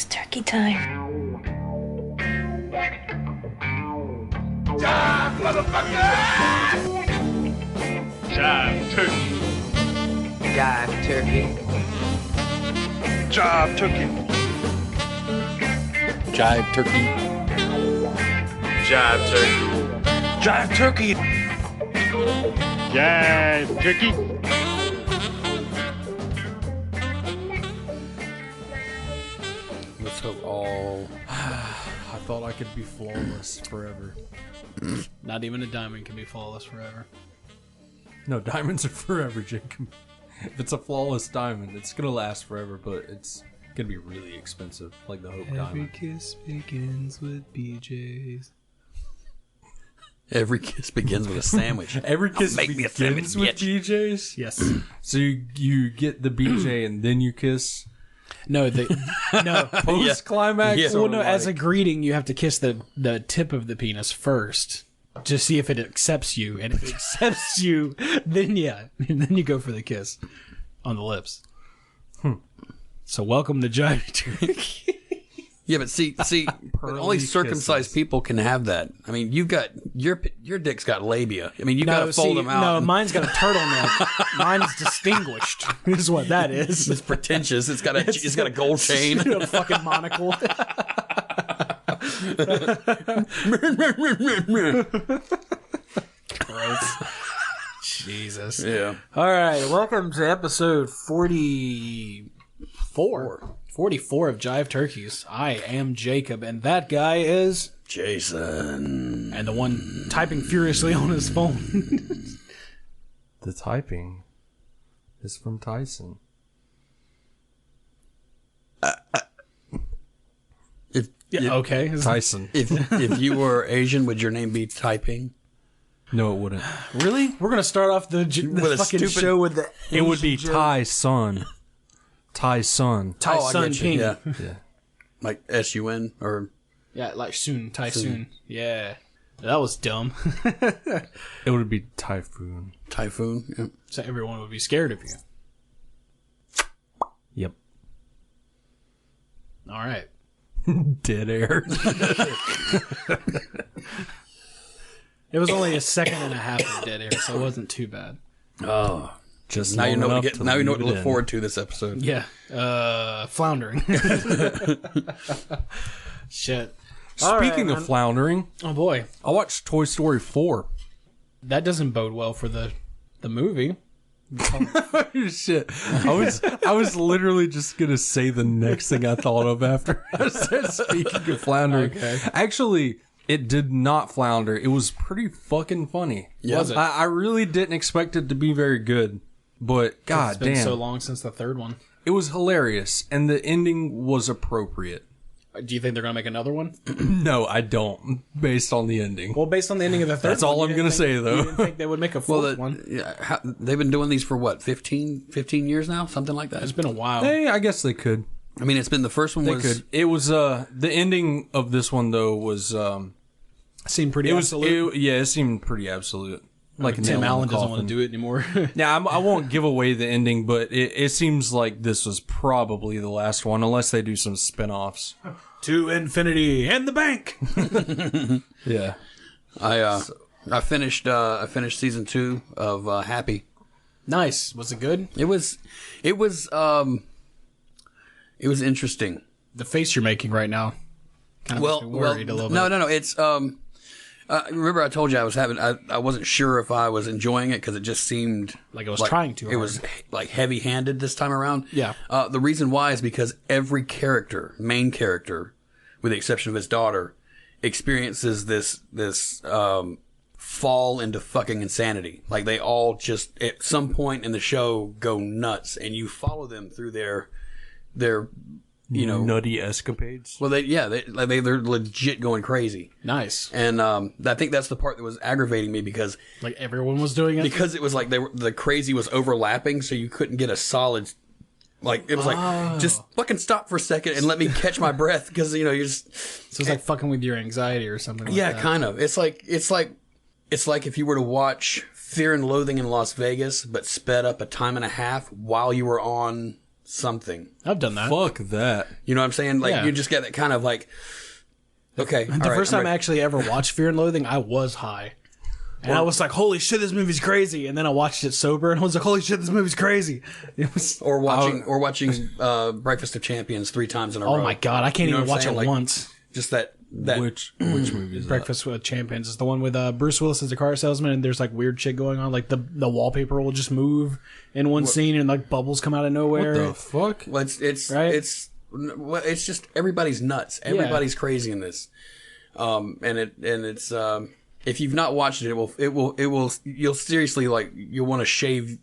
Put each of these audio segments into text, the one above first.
It's turkey time. Jive, motherfucker! Jive turkey. Jive turkey. Jive turkey. Jive turkey. Jive turkey. Jive turkey. Jive turkey. Let's hope all. I thought I could be flawless forever. Not even a diamond can be flawless forever. No, diamonds are forever, Jacob. If it's a flawless diamond, it's gonna last forever, but it's gonna be really expensive, like the Hope Every Diamond. kiss begins with BJ's. Every kiss begins with a sandwich. Every kiss make me a begins with sandwich, BJ's? Yes. So you get the BJ and then you kiss? No, no. Post-climax? Yeah. Well, no. As a greeting, you have to kiss the tip of the penis first, to see if it accepts you, and if it accepts you, then you go for the kiss on the lips. So welcome to Jive Turkey. Yeah, but see, only circumcised kisses. people can have that. I mean, you got your dick's got labia. I mean, you gotta fold them out. No, mine's got a turtleneck. Mine's distinguished. Is what that is. It's pretentious. It's got a gold chain. A fucking monocle. Gross. Jesus. Yeah. All right, welcome to episode 44. 44 of Jive Turkeys. I am Jacob, and that guy is... Jason. And the one typing furiously on his phone. The typing is from Tyson. Okay. Tyson. If you were Asian, would your name be Typing? No, it wouldn't. Really? We're going to start off the With a fucking stupid- show with the... It would be Asian Tyson. Tyson. Ty Oh, I Sun get you, Ping. yeah. Yeah. Like S-U-N or... Yeah, like soon. Typhoon. Yeah. That was dumb. It would be Typhoon. Typhoon. Yeah. So everyone would be scared of you. Yep. All right. Dead air. It was only a second and a half of dead air, so it wasn't too bad. Oh. Just Now you know what to enough get. Now you know what to leave it look in. forward to this episode. Yeah. Floundering. Shit. Speaking of floundering, Oh boy. I watched Toy Story 4. That doesn't bode well for the movie. Shit. I was literally just gonna say the next thing I thought of after I said speaking of floundering. Okay. Actually, it did not flounder. It was pretty fucking funny. Yeah. Was it? I really didn't expect it to be very good. But god It's been damn. so long since the third one. It was hilarious and the ending was appropriate. Do you think they're going to make another one? No, I don't, based on the ending. Well, based on the ending of the third That's one. all I'm going to say, You though. didn't think they would make a fourth one? Yeah, they've been doing these for what, 15 years now? Something like that? It's been a while. Hey, I guess they could. I mean, it's been the first one They was... could. It was, the ending of this one, though, was, Seemed pretty absolute. it seemed pretty absolute. Like a Tim nail in Allen the doesn't coffin. want to do it anymore. Yeah, I won't give away the ending, but it seems like this was probably the last one, unless they do some spin-offs. To infinity and the bank. Yeah. I finished season 2 of Happy. Nice. Was it good? It was interesting. The face you're making right now kind of makes me worried a little bit. No. It's remember I told you I wasn't sure if I was enjoying it because it just seemed Like it was trying too It hard. was like heavy-handed this time around. Yeah. The reason why is because every main character, with the exception of his daughter, experiences this fall into fucking insanity. Like they all just at some point in the show go nuts, and you follow them through their nutty escapades. well they're legit going crazy. Nice. And I think that's the part that was aggravating me because Like everyone was doing it? it was like the crazy was overlapping, so you couldn't get a solid. Like it was like just fucking stop for a second and let me catch my breath because you're just So it's like fucking with your anxiety or something like yeah that. kind of. It's like if you were to watch Fear and Loathing in Las Vegas but sped up a time and a half while you were on something. I've done that. Fuck that. You know what I'm saying? Like, Yeah. you just get that kind of like, okay. The first time I actually ever watched Fear and Loathing, I was high. And I was like, holy shit, this movie's crazy. And then I watched it sober, and I was like, holy shit, this movie's crazy. It was, Or watching Breakfast of Champions 3 times in a row. oh my God, I can't You know even what I'm watch saying? it Like, once. Just that. Which movie is Breakfast with Champions is the one with Bruce Willis as a car salesman, and there's like weird shit going on. Like the wallpaper will just move in one scene, and like bubbles come out of nowhere. that? What the fuck? Well, it's Right? it's just everybody's nuts. Everybody's crazy in this. It's if you've not watched it, you'll seriously like you'll want to shave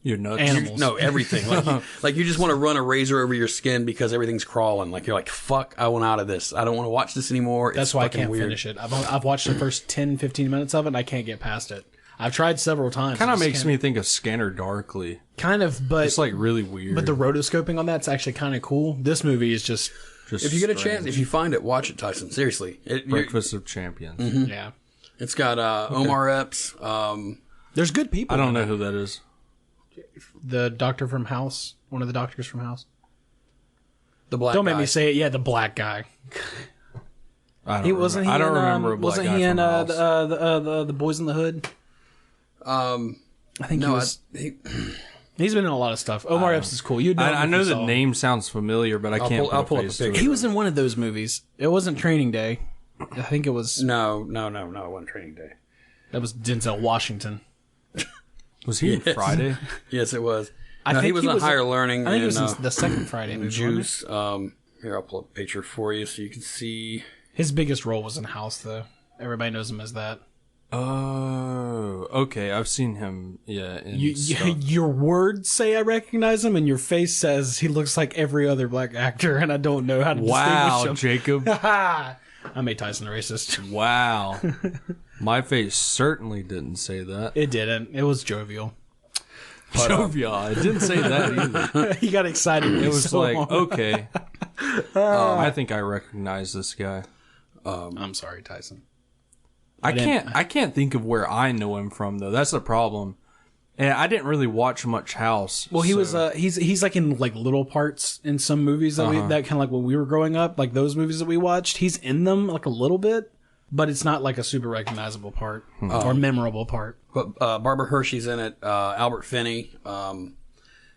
You're nuts. Animals. no everything like you just want to run a razor over your skin because everything's crawling. Like you're like, fuck, I want out of this. I don't want to watch this anymore. That's It's why I fucking can't weird. finish it. I've watched the first 10, 15 minutes of it, and I can't get past it. I've tried several times. Kind I of just makes can't- me think of Scanner Darkly. kind of, but It's like really weird. but the rotoscoping on that's actually kind of cool. This movie is just Just If you get a strange. chance, if you find it, watch it, Tyson. Seriously, Breakfast of Champions. yeah. it's got Omar Epps. There's good people. I don't in know it. who that is. The doctor from House, one of the doctors from House. The black. Don't make guy. me say it. Yeah, the black guy. I don't He wasn't. remember. He I don't in, remember a black wasn't guy he in from House. the Boys in the Hood? I think he No, was. He's been in a lot of stuff. Omar Epps is cool. You'd know. him I if know you the saw him. name sounds familiar, but I can't. I'll pull up face a to picture. it. He was in one of those movies. It wasn't Training Day. I think it was. No, it wasn't Training Day. That was Denzel Washington. Was he in Friday? Yes, it was. I No, think he was on Higher Learning. I think it and, was in the second Friday movie. wasn't it? Juice. Here, I'll pull up a picture for you so you can see. His biggest role was in House, though. Everybody knows him as that. Oh, okay. I've seen him. Yeah. In stuff. Your words say I recognize him, and your face says he looks like every other black actor, and I don't know how to Wow, distinguish him. Jacob. I made Tyson a racist. Wow. My face certainly didn't say that. It didn't. It was jovial. Jovial. I didn't say that either. He got excited. It was so like, hard. okay. I think I recognize this guy. I'm sorry, Tyson. I can't think of where I know him from though. That's the problem. And I didn't really watch much House. Well, he so- was. He's like in like little parts in some movies that that kind of like when we were growing up, like those movies that we watched. He's in them like a little bit, but it's not like a super recognizable part or memorable part. But Barbara Hershey's in it. Albert Finney.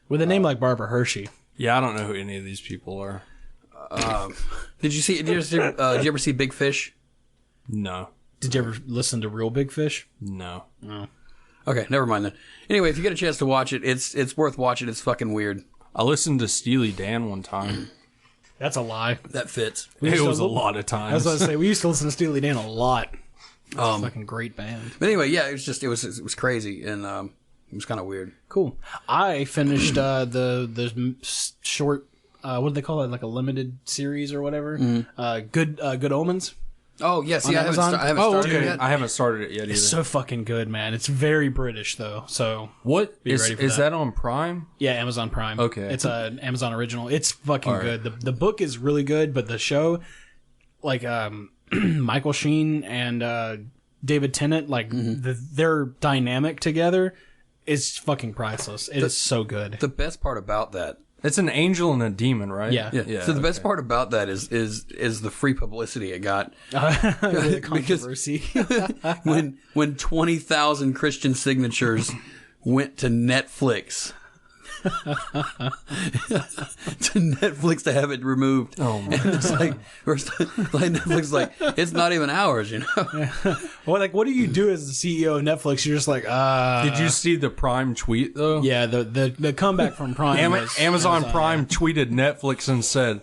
With a name like Barbara Hershey, Yeah, I don't know who any of these people are. Did you ever see Big Fish? No. did you ever listen to Real Big Fish? No. Okay, never mind then. Anyway, if you get a chance to watch it, it's worth watching. It's fucking weird. I listened to Steely Dan one time. That's a lie. That fits. It was a to- lot of I was times. about to say we used to listen to Steely Dan a lot. It's a fucking great band. But anyway, yeah, it was crazy and it was kind of weird. Cool. I finished the short. What do they call it? Like a limited series or whatever. Good Omens. Oh yes, On yeah, I haven't Amazon? started okay. it yet. I haven't started it yet either. It's so fucking good, man. It's very British though. So What is ready for is that. that on Prime? yeah, Amazon Prime. Okay. It's an Amazon original. It's fucking All right. good. The book is really good, but the show, like Michael Sheen and David Tennant, like their dynamic together is fucking priceless. It is so good. The best part about that, It's an angel and a demon, right? Yeah. so the best part about that is the free publicity it got. The controversy. when 20,000 Christian signatures went to Netflix. To Netflix to have it removed. Oh my. And it's like Netflix is like, it's not even ours, you know. Well, like, what do you do as the CEO of Netflix? You're just like, Did you see the Prime tweet though? yeah. The comeback from Prime. was Amazon Prime tweeted Netflix and said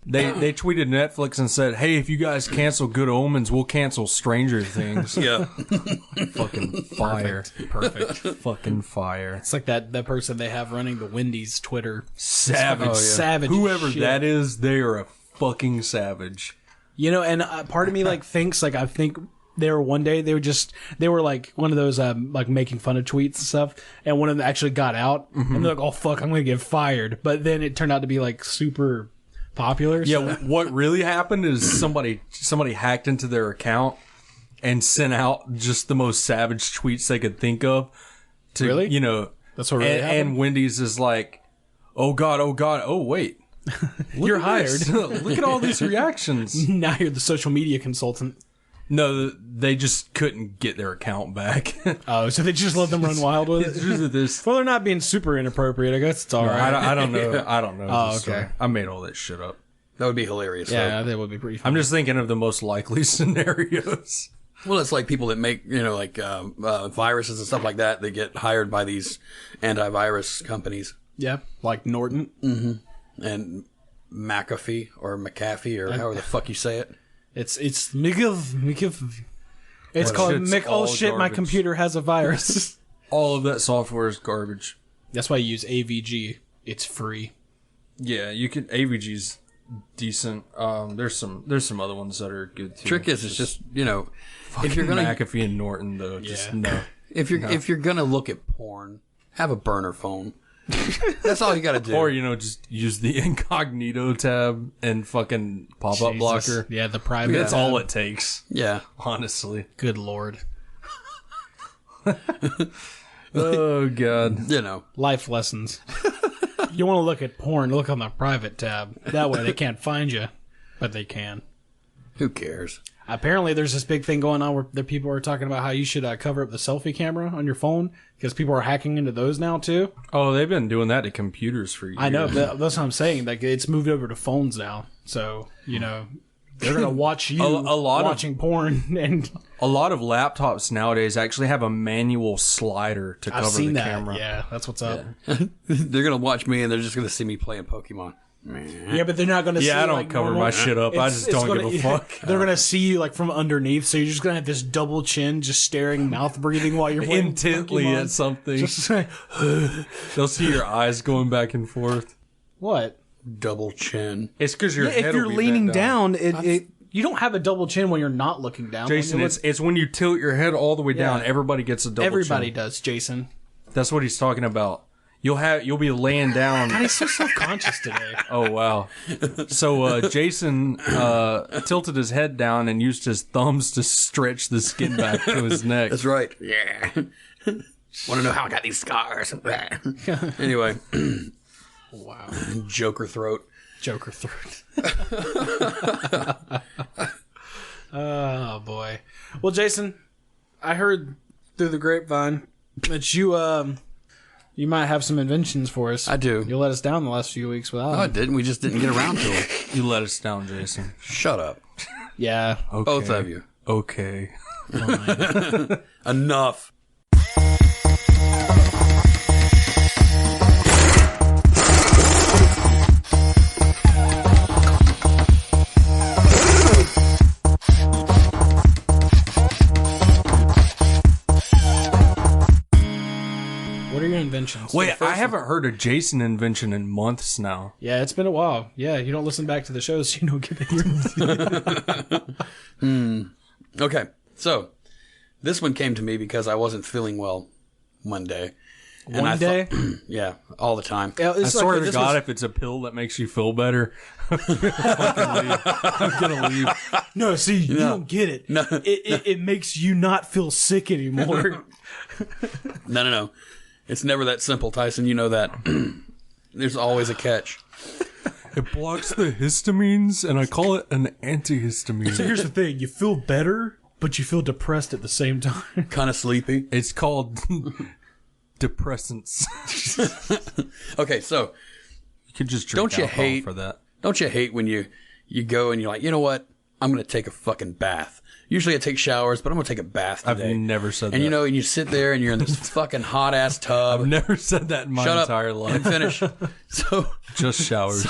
they tweeted Netflix and said, "Hey, if you guys cancel Good Omens, we'll cancel Stranger Things." Yeah. Fucking fire. Perfect. Fucking fire. It's like that person they have running the Wendy's Twitter. Savage. Savage. Whoever shit. that is, they are a fucking savage. You know, and part of me like thinks like I think they were one day they were like one of those like making fun of tweets and stuff, and one of them actually got out, and they're like, "Oh fuck, I'm gonna get fired." But then it turned out to be like super popular. Yeah, so- what really happened is somebody hacked into their account and sent out just the most savage tweets they could think of. To, Really? You know, That's what really happened? and Wendy's is like, Oh God, oh wait. You're hired. Look at all these reactions. Now you're the social media consultant. No, they just couldn't get their account back. Oh, so they just let them run wild with It's it? just this. Well, they're not being super inappropriate. I guess it's all right. I don't know. I don't know. Oh, the story. okay. I made all that shit up. That would be hilarious. Yeah, though. that would be pretty fun. I'm just thinking of the most likely scenarios. Well, it's like people that make, like viruses and stuff like that. They get hired by these antivirus companies. Yeah, like Norton. And McAfee or McAfee or however the fuck you say it. It's Mikiv. It's called Shit's Mick. Oh all shit, my garbage. computer has a virus. All of that software is garbage. That's why you use AVG. It's free. Yeah, you can. AVG's decent. There's some other ones that are good too. Trick is, it's just, if you're gonna McAfee and Norton though, just no. if you're gonna look at porn, have a burner phone. That's all you got to do. Or just use the incognito tab and fucking pop-up blocker. Yeah, the private. That's all it takes. Yeah. Honestly. Good lord. Oh god. Life lessons. You want to look at porn, look on the private tab. That way they can't find you, but they can. Who cares? Apparently there's this big thing going on where the people are talking about how you should cover up the selfie camera on your phone because people are hacking into those now too. Oh, they've been doing that to computers for years. I know, that's what I'm saying. Like, it's moved over to phones now. So, they're going to watch you A lot watching porn. And A lot of laptops nowadays actually have a manual slider to I've cover seen the that. camera. Yeah, that's what's up. They're gonna watch me and they're just gonna see me playing Pokemon. Yeah, but they're not going to see Yeah, I don't like, cover normal. my shit up. I just don't give a fuck. They're going to see you like from underneath. So you're just going to have this double chin just staring, mouth breathing while you're playing Intently Pokemon. at something. Just like, They'll see your eyes going back and forth. what? Double chin. It's because your Yeah, head if you're will be leaning bent down, you don't have a double chin when you're not looking down. Jason, When you it's when you tilt your head all the way down. Yeah. Everybody gets a double everybody chin. does, Jason. That's what he's talking about. You'll be laying down. God, he's so self-conscious today. Oh wow! So Jason tilted his head down and used his thumbs to stretch the skin back to his neck. That's right. Yeah. Want to know how I got these scars? Anyway. Wow. Joker throat. Joker throat. Oh, boy. Well, Jason, I heard through the grapevine that you might have some inventions for us. I do. You let us down the last few weeks without Oh, I them. didn't. We just didn't get around to it. You let us down, Jason. Shut up. Yeah. Okay. Both of you. Okay. Enough. What are your inventions? Wait, I haven't heard a Jason invention in months now. Yeah, it's been a while. Yeah, you don't listen back to the shows, so you don't get to hear. Okay. So, this one came to me because I wasn't feeling well one day. And One day? Yeah, all the time. Yeah, I it's swear like- to God, if it's a pill that makes you feel better, I'm gonna leave. No, see, you don't get it. No. It makes you not feel sick anymore. No. It's never that simple, Tyson. You know that. There's always a catch. It blocks the histamines, and I call it an antihistamine. So here's the thing: you feel better, but you feel depressed at the same time. Kind of sleepy. It's called depressants. Okay, so You could just drink Don't you alcohol hate- for that. don't you hate when you go and you're like, you know what? I'm going to take a fucking bath. Usually I take showers, but I'm going to take a bath I've today. never said And that. and you sit there and you're in this fucking hot ass tub. I've never said that in my Shut entire up life. and finish. Just showers.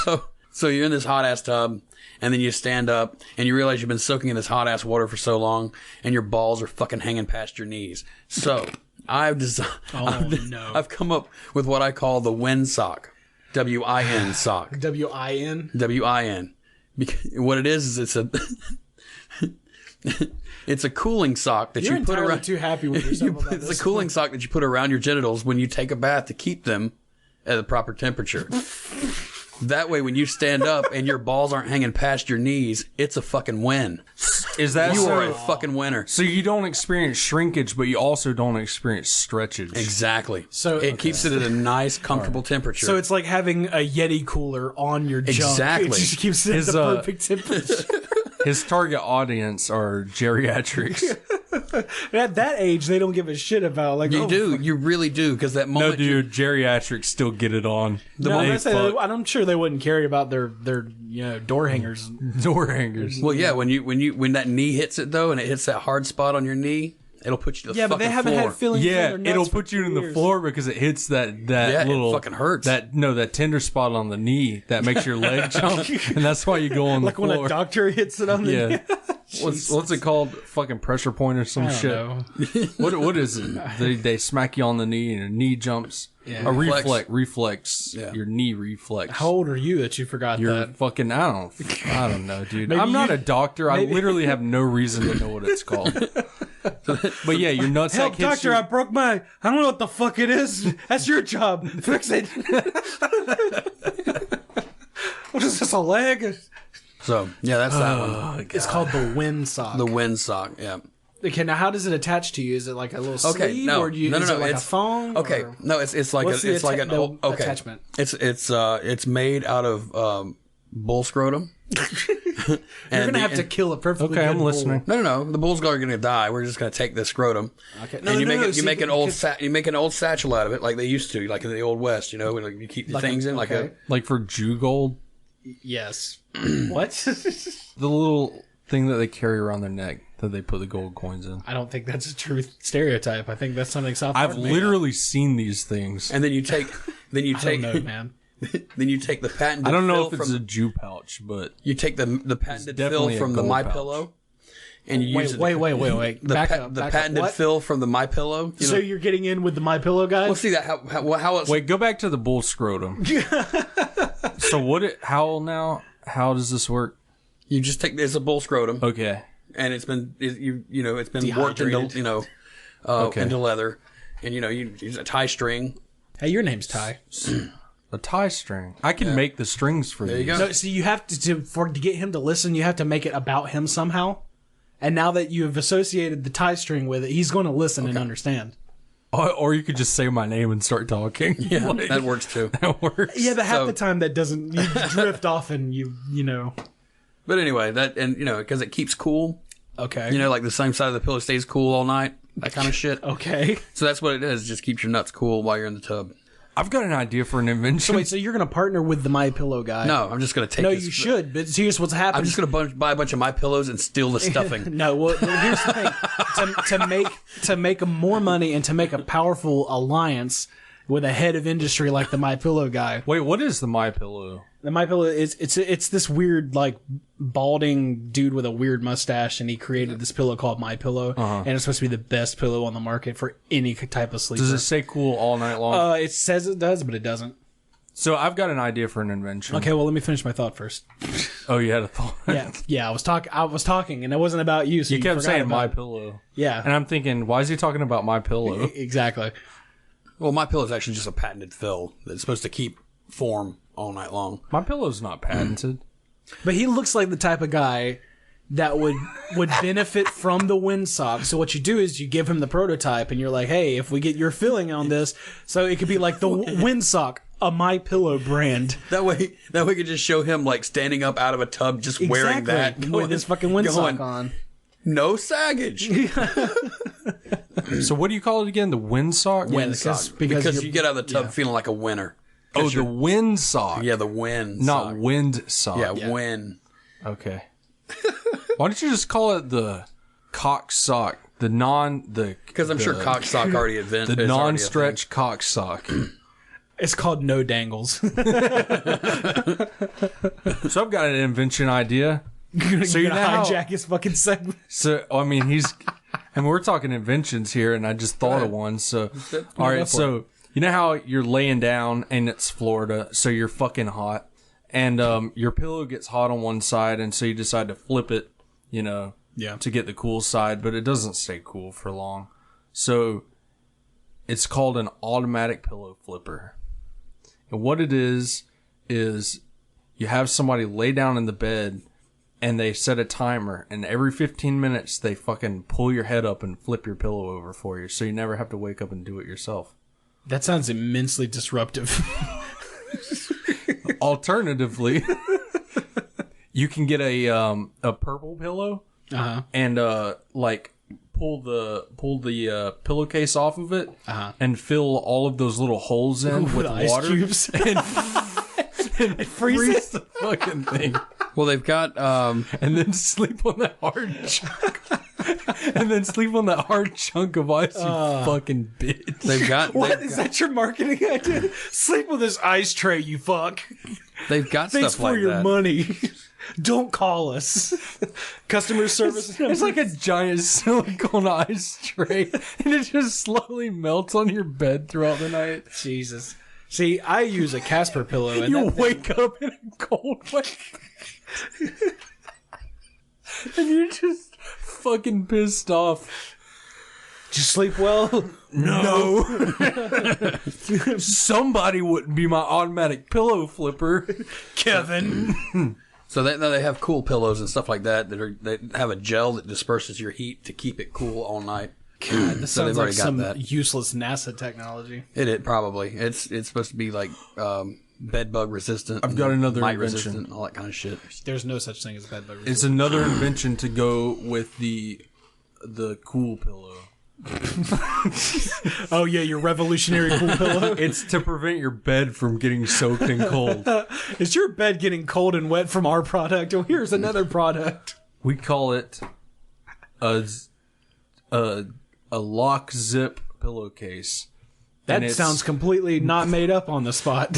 So you're in this hot ass tub, and then you stand up and you realize you've been soaking in this hot ass water for so long, and your balls are fucking hanging past your knees. So I've come up with what I call the WIN sock, WIN sock, WIN. WIN. What it is it's a it's a cooling sock that You're you put entirely around. too happy with yourself about It's this. a cooling sock that you put around your genitals when you take a bath to keep them at the proper temperature. That way, when you stand up and your balls aren't hanging past your knees, it's a fucking win. Is that You so? are a fucking winner. So you don't experience shrinkage, but you also don't experience stretchage. Exactly. So- it keeps it at a nice, comfortable temperature. So it's like having a Yeti cooler on your junk. Exactly. It just keeps it at the perfect temperature. His target audience are geriatrics. At that age, they don't give a shit about like. you do. You really do. Because that No, moment. dude, geriatrics still get it on. No, They fuck. I'm sure they wouldn't care about their door hangers. Door hangers. Well, yeah. When that knee hits it though, and it hits that hard spot on your knee, it'll put you to the Yeah, but fucking they haven't floor. had feelings. Yeah, in their nuts it'll for put you 2 in the years. floor because it hits that Yeah, it little fucking hurts. that tender spot on the knee that makes your leg jump, and that's why you go on Like the when floor. a doctor hits it on the. Yeah. What's it called? Fucking pressure point or some I don't shit. know. What is it? They smack you on the knee and your knee jumps. Yeah. A Reflex. reflex. Yeah. Your knee reflex. How old are you that you forgot You're that? fucking. I don't know, dude. Maybe I'm not you- a doctor. I literally have no reason to know what it's called. But yeah, your nutsack Help, hits doctor! your- I broke my. I don't know what the fuck it is. That's your job. Fix it. What is this? A leg? So yeah, that's that one. It's called the windsock. The windsock. Yeah. Okay, now how does it attach to you? Is it like a little sleeve, Okay. No. or do you, no. is it like it's a thong? Okay. or- No. It's like What's the it's like an the okay. attachment? It's made out of bull scrotum. You're gonna have to kill a perfectly. Okay, good I'm bull. listening. No. The bulls are gonna die. We're just gonna take the scrotum. Okay. And you make see, an because- old satchel out of it, like they used to, like in the old west. You know, when you keep the Like things a- in, like okay. like for Jew gold, Yes. What? the little thing that they carry around their neck that they put the gold coins in. I don't think that's a true stereotype. I think that's something South I've Park made literally seen these things. and then you take, up. I don't know, man. then you take the patented. I don't know fill if it's from, a Jew pouch, but you take the patented fill definitely a from the gold My pouch. Pillow, and you use Wait. it. The, Back up. the back up. patented What? fill from the My Pillow. So you're getting in with the My Pillow guys? Well, see that how else? wait, go back to the bull scrotum. So how does this work? You just take it's a bull scrotum, Okay. and it's been it's been worked into Dehydrated. into leather, and you use a tie string. Hey, your name's Ty. A tie string. I can make the strings for There these. you go. No, so you have to get him to listen. You have to make it about him somehow. And now that you have associated the tie string with it, he's going to listen and understand. Or you could just say my name and start talking. Yeah, Like, that works too. that works. Yeah, but half So- the time that doesn't. You drift off and you know. But anyway, that and because it keeps cool. Okay. Like the same side of the pillow stays cool all night. That kind of shit. Okay. So that's what it is. Just keeps your nuts cool while you're in the tub. I've got an idea for an invention. So wait, so you're going to partner with the My Pillow guy? No, I'm just gonna take. No, this, you should. But here's what's happening. I'm just gonna buy a bunch of My Pillows and steal the stuffing. No, well, here's the thing: to make more money and to make a powerful alliance with a head of industry like the My Pillow guy. Wait, what is the My Pillow? The My Pillow is it's this weird like balding dude with a weird mustache, and he created this pillow called My Pillow, and it's supposed to be the best pillow on the market for any type of sleeper. Does it say cool all night long? It says it does, but it doesn't. So I've got an idea for an invention. Okay, well, let me finish my thought first. Oh, you had a thought. Yeah. I was talking, and it wasn't about you. So You kept forgot saying about My it. Pillow. Yeah, And I'm thinking, why is he talking about My Pillow? exactly. Well, My Pillow is actually just a patented fill that's supposed to keep form all night long. My Pillow's not patented. But he looks like the type of guy that would benefit from the windsock. So what you do is you give him the prototype, and you're like, "Hey, if we get your filling on this, so it could be like the windsock, a My Pillow brand, That way we could just show him like standing up out of a tub, just wearing that with his fucking windsock on." No saggage. So what do you call it again? The windsock? Yeah, Windsock. because Because you're- you get out of the tub feeling like a winner. Oh, the windsock. Yeah, the wind. Not sock. wind sock. Yeah, win. Okay. Why don't you just call it the cock sock? Because I'm sure cock sock already invented. The non-stretch cock sock. It's called No Dangles. So I've got an invention idea. So you you're know gonna how- hijack his fucking segment. So I mean, we're talking inventions here, and I just thought of one. So all right, so you know how you're laying down and it's Florida, so you're fucking hot, and your pillow gets hot on one side, and so you decide to flip it, to get the cool side, but it doesn't stay cool for long. So it's called an automatic pillow flipper, and what it is you have somebody lay down in the bed. and they set a timer, and every 15 minutes they fucking pull your head up and flip your pillow over for you, so you never have to wake up and do it yourself. That sounds immensely disruptive. Alternatively, you can get a purple pillow and like pull the pillowcase off of it and fill all of those little holes in with ice water cubes. and freeze the fucking thing. Well, they've got And then sleep on that hard chunk. And then sleep on that hard chunk of ice, you fucking bitch. they've got What is that your marketing idea? Sleep with this ice tray, you fuck. they've got Thanks stuff for like your that. money. Don't call us. Customer service. It's like a giant silicone ice tray, and it just slowly melts on your bed throughout the night. Jesus. See, I use a Casper pillow, and You that thing- wake up in a cold wake. And you're just fucking pissed off. Did you sleep well? No. Somebody wouldn't be my automatic pillow flipper. Kevin. So they have cool pillows and stuff like that they have a gel that disperses your heat to keep it cool all night. God, this So they've sounds like already got some that. useless NASA technology. It probably it's supposed to be like bed bug resistant. I've got another mite invention. resistant, all that kind of shit. There's no such thing as bed bug. It's another invention to go with the cool pillow. Oh yeah, your revolutionary cool pillow. It's to prevent your bed from getting soaked and cold. Is your bed getting cold and wet from our product? Oh, here's another product. We call it a lock zip pillowcase. That And it's- sounds completely not made up on the spot.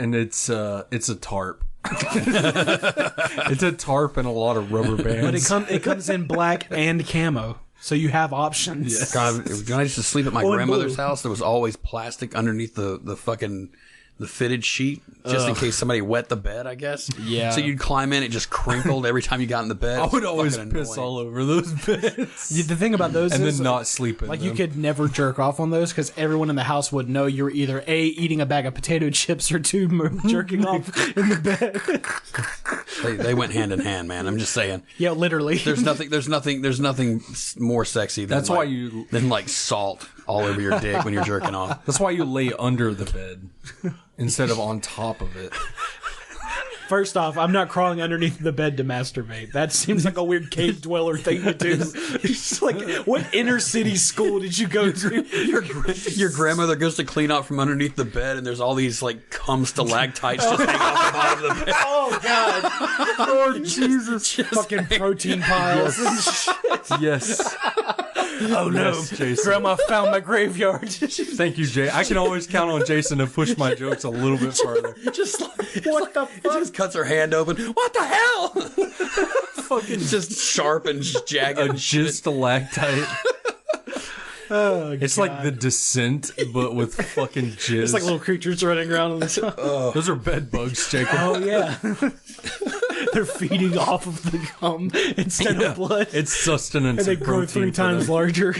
And it's a tarp. It's a tarp and a lot of rubber bands. But it comes in black and camo, so you have options. God, when I used to sleep at my Oh, and grandmother's blue. house, there was always plastic underneath the fucking the fitted sheet, just in case somebody wet the bed, I guess. Yeah. So you'd climb in, it just crinkled every time you got in the bed. I would It's always fucking piss annoying. all over those beds. The thing about those And is then not sleep in like them. you could never jerk off on those because everyone in the house would know you're either A, eating a bag of potato chips, or two, jerking off in the bed. They went hand in hand, man. I'm just saying. Yeah, literally. There's nothing more sexy than That's why you- than like salt all over your dick when you're jerking off. That's why you lay under the bed instead of on top of it. First off, I'm not crawling underneath the bed to masturbate. That seems like a weird cave dweller thing to do. It's like, what inner city school did you go to? Your grandmother goes to clean out from underneath the bed, and there's all these like cum stalactites just hanging off the bottom of the bed. Oh God! Oh, Jesus. Fucking protein piles. and shit. Yes. Oh no! Yes, Jason. Grandma found my graveyard. Thank you, Jay. I can always count on Jason to push my jokes a little bit farther. Just like, what the fuck? It just cuts her hand open. What the hell? Fucking just sharp and jagged. A and shit. jizz stalactite. Oh, It's like The Descent, but with fucking jizz. it's like little creatures running around on the top. Those are bed bugs, Jacob. Oh yeah. They're feeding off of the gum instead of blood. It's sustenance. And they and grow protein 3 for times them. larger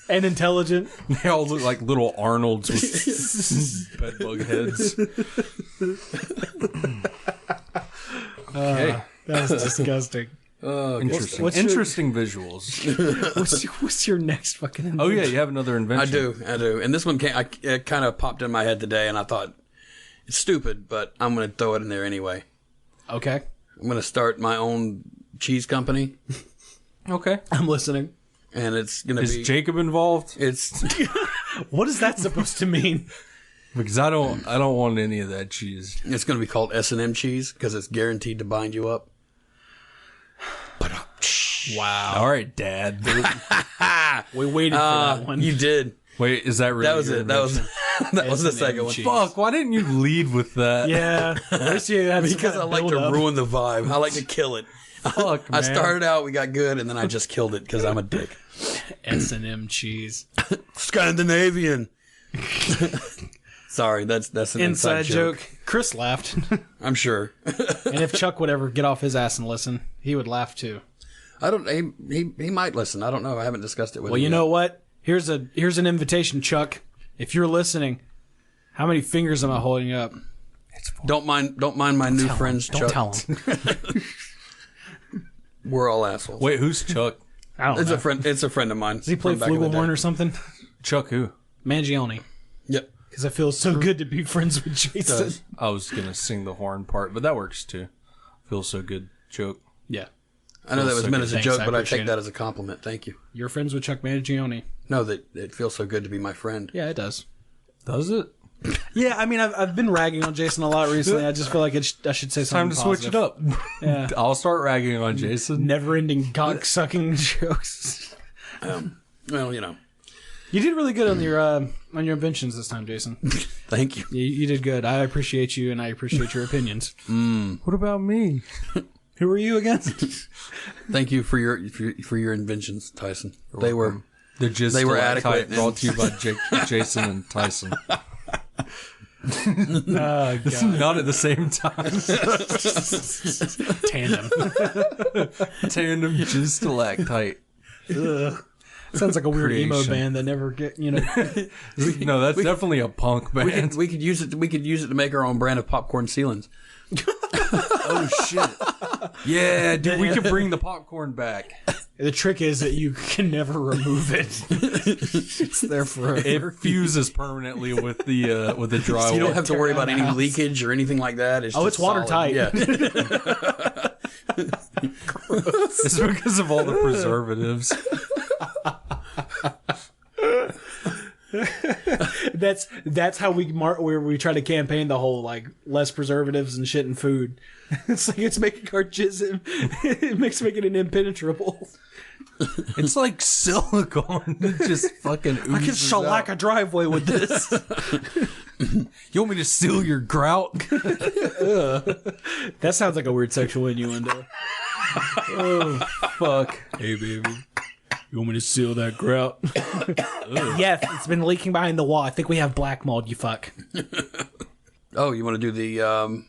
and intelligent. They all look like little Arnolds with bed bug heads. Okay. That's disgusting. Interesting. what's your- Interesting visuals. What's your next fucking? Oh, yeah, you have another I invention. do. And this one it kind of popped in my head today, and I thought it's stupid, but I'm going to throw it in there anyway. Okay, I'm going to start my own cheese company, Okay. I'm listening. and it's going to Is be. Jacob involved? It's What is that supposed to mean? Because I don't want any of that cheese. it's going to be called S&M cheese because it's guaranteed to bind you up. Wow, All right, Dad. we waited for that one. You did. Wait, is that really That was your it. That was invention? that was the S&M second one. cheese. Fuck, why didn't you lead with that? Yeah, at least you had some Because kind I of like to build-up. ruin the vibe. I like to kill it. Fuck, I man. started out, we got good, and then I just killed it because I'm a dick. S&M cheese. Scandinavian. Sorry, that's an Inside joke. Chris laughed, I'm sure. and if Chuck would ever get off his ass and listen, he would laugh too. I don't. He might listen. I don't know. I haven't discussed it with him. Well, you yet. know what? Here's an invitation, Chuck. If you're listening, how many fingers am I holding up? Don't mind my new friends. Don't Chuck. tell him. We're all assholes. Wait, who's Chuck? I don't It's know. a friend. It's a friend of mine. Does he play from back in the Flugelhorn day. or something? Chuck who? Mangione. Yep. Because I feel so good to be friends with Jason. I was going to sing the horn part, but that works too. Feels so good. Joke. Yeah. I know that was so meant good. as a Thanks, joke, I but I appreciate take it. that as a compliment. Thank you. You're friends with Chuck Mangione. No, that it feels so good to be my friend. Yeah, it does. Does it? Yeah, I mean, I've been ragging on Jason a lot recently. I just feel like I should say Time something to switch it up. Yeah. I'll start ragging on Jason. Never-ending cock-sucking jokes. Well, you know. You did really good on your inventions this time, Jason. Thank you. You did good. I appreciate you, and I appreciate your opinions. What about me? Who are you again? Thank you for your inventions, Tyson. They were The Jizz They were Stalagtite adequate. brought to you by Jason and Tyson. Oh, This is God. not at the same time. Tandem. Tandem Jizz Stalactite. Sounds like a weird emo Creation. band that never get, No, that's definitely a punk band. we could use it. We could use it to make our own brand of popcorn ceilings. Oh shit! Yeah, dude, we could bring the popcorn back. The trick is that you can never remove it. It's there forever. It fuses permanently with the drywall. You don't have to worry Tear about down any the house. leakage or anything like that. It's Oh, just it's watertight. solid. Yeah. It's because of all the preservatives. That's how where we try to campaign the whole like less preservatives and shit in food. It's like it's making our jizz it makes making it impenetrable. It's like silicone. It just fucking oozes I can shellac a driveway with this. You want me to seal your grout? That sounds like a weird sexual innuendo. Oh, fuck. Hey baby, you want me to seal that grout? Yeah, it's been leaking behind the wall. I think we have black mold. You fuck. Oh, you want to do the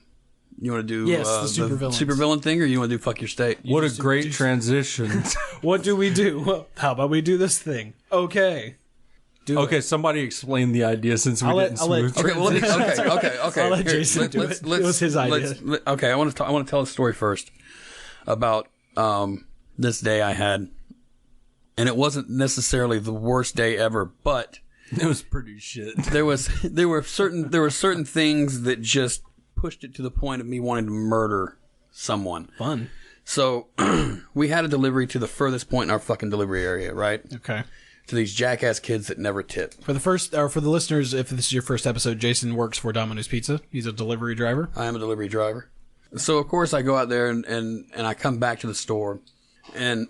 you want to do Yes, the supervillains. supervillain thing, or you want to do fuck your state? What a great transition. What do we do? Well, how about we do this thing? Okay. Okay, somebody explain the idea since we I'll let- didn't I'll let- smooth Okay, well, okay. I'll let Jason do it. It was his idea. Okay, I want to tell a story first about this day I had, and it wasn't necessarily the worst day ever, but It was pretty shit. there were certain things that just pushed it to the point of me wanting to murder someone. Fun. So we had a delivery to the furthest point in our fucking delivery area, right? Okay. To these jackass kids that never tip. For the listeners, if this is your first episode, Jason works for Domino's Pizza. He's a delivery driver. I am a delivery driver. So, of course, I go out there and I come back to the store. And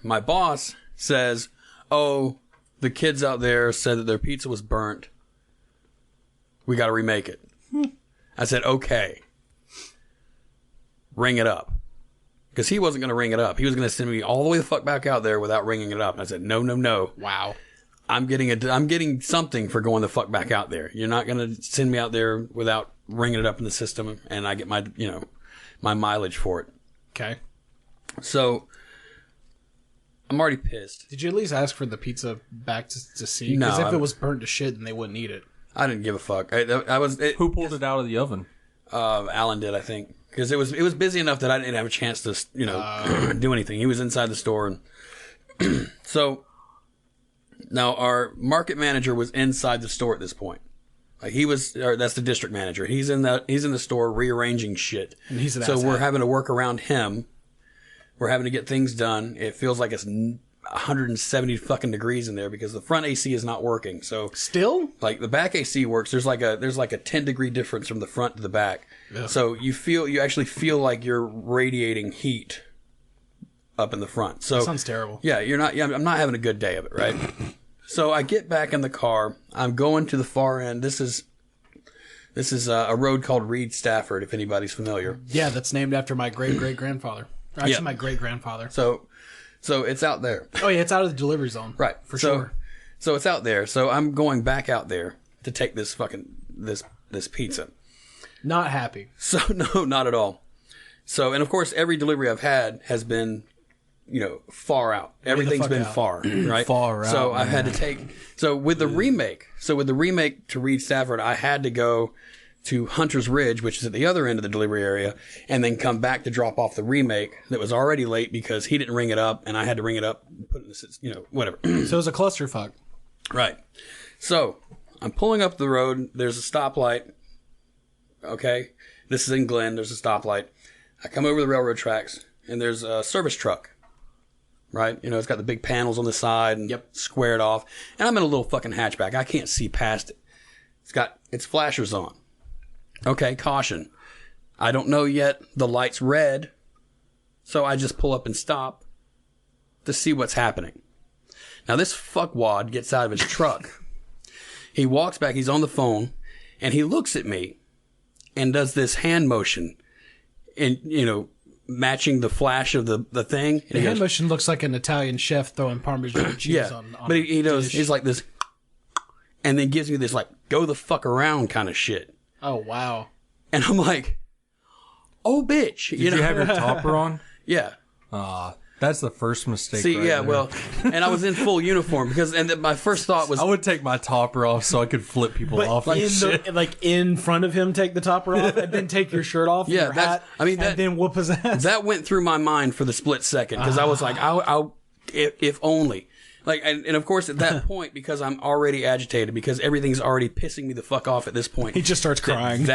my boss says, oh, the kids out there said that their pizza was burnt. We got to remake it. I said, okay. Ring it up. Because he wasn't going to ring it up. He was going to send me all the way the fuck back out there without ringing it up. And I said, no. Wow. I'm getting something for going the fuck back out there. You're not going to send me out there without ringing it up in the system, and I get my mileage for it. Okay. So I'm already pissed. Did you at least ask for the pizza back to see? No, Because if I'm- it was burnt to shit, then they wouldn't eat it. I didn't give a fuck. Who pulled it out of the oven? Alan did, I think, because it was busy enough that I didn't have a chance to do anything. He was inside the store, and so now our market manager was inside the store at this point. Like that's the district manager. He's in the store rearranging shit. And he's an so asshat. we're having to work around him. We're having to get things done. It feels like it's 170 fucking degrees in there because the front AC is not working. So Still? like the back AC works. There's like a 10-degree difference from the front to the back. Yeah. So you actually feel like you're radiating heat up in the front. So Sounds terrible. yeah, I'm not having a good day of it, right? So I get back in the car. I'm going to the far end. This is a road called Reed Stafford, if anybody's familiar. Yeah, that's named after my great-great-grandfather. Actually, Yeah. my great-grandfather. So it's out there. Oh, yeah, it's out of the delivery zone. Right. For so, sure. So it's out there. So I'm going back out there to take this fucking this pizza. Not happy. So no, not at all. So, and of course, every delivery I've had has been, far out. Everything's fuck been out. far, right? Far out, So I've had to take. So with the remake to Reed Stafford, I had to go to Hunter's Ridge, which is at the other end of the delivery area, and then come back to drop off the remake that was already late because he didn't ring it up and I had to ring it up and put it in the, whatever. So it was a clusterfuck. Right. So I'm pulling up the road. There's a stoplight. Okay. This is in Glen. There's a stoplight. I come over the railroad tracks and there's a service truck. Right? It's got the big panels on the side and squared off. And I'm in a little fucking hatchback. I can't see past it. It's got its flashers on. Okay, caution. I don't know yet. The light's red. So I just pull up and stop to see what's happening. Now this fuckwad gets out of his truck. He walks back. He's on the phone. And he looks at me and does this hand motion. And, matching the flash of the thing. And the hand motion looks like an Italian chef throwing Parmesan cheese on but he does. He's like this. And then gives me this, like, go the fuck around kind of shit. Oh, wow. And I'm like, oh, bitch. Did you have your topper on? Yeah. That's the first mistake. See, right yeah, there. well, and I was in full uniform and my first thought was, I would take my topper off so I could flip people off. Like in front of him, take the topper off, and then take your shirt off. Yeah, your hat, and then whoop his ass. That went through my mind for the split second because I was like, if only. Like, and of course at that point, because I'm already agitated, because everything's already pissing me the fuck off at this point. He just starts crying.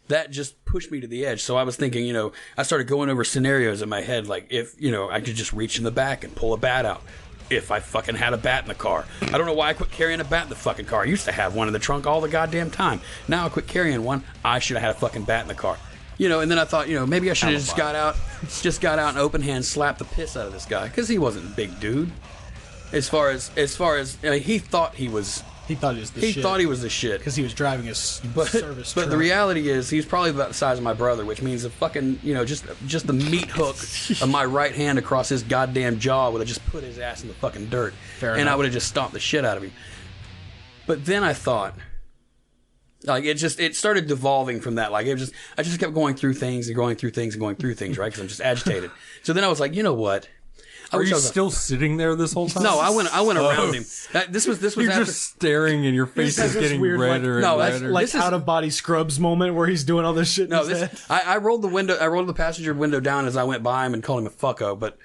That just pushed me to the edge. So I was thinking, I started going over scenarios in my head, like if, I could just reach in the back and pull a bat out. If I fucking had a bat in the car. I don't know why I quit carrying a bat in the fucking car. I used to have one in the trunk all the goddamn time. Now I quit carrying one. I should have had a fucking bat in the car. And then I thought, maybe I should have just got out and open hand slapped the piss out of this guy. Because he wasn't a big dude. As far as he thought he was. He thought he was the shit. He thought he was the shit. Because he was driving a service truck. But the reality is, he's probably about the size of my brother, which means the fucking, just the meat hook of my right hand across his goddamn jaw would have just put his ass in the fucking dirt. Fair enough. I would have just stomped the shit out of him. But then I thought, like, it started devolving from that. Like, I just kept going through things and going through things and going through things, right? Because I'm just agitated. So then I was like, you know what? Are you still sitting there this whole time? No, I went around him. This was You're after, just staring and your face is getting weird, redder and redder. Like out of body Scrubs moment where he's doing all this shit. No, I rolled the passenger window down as I went by him and called him a fucko, but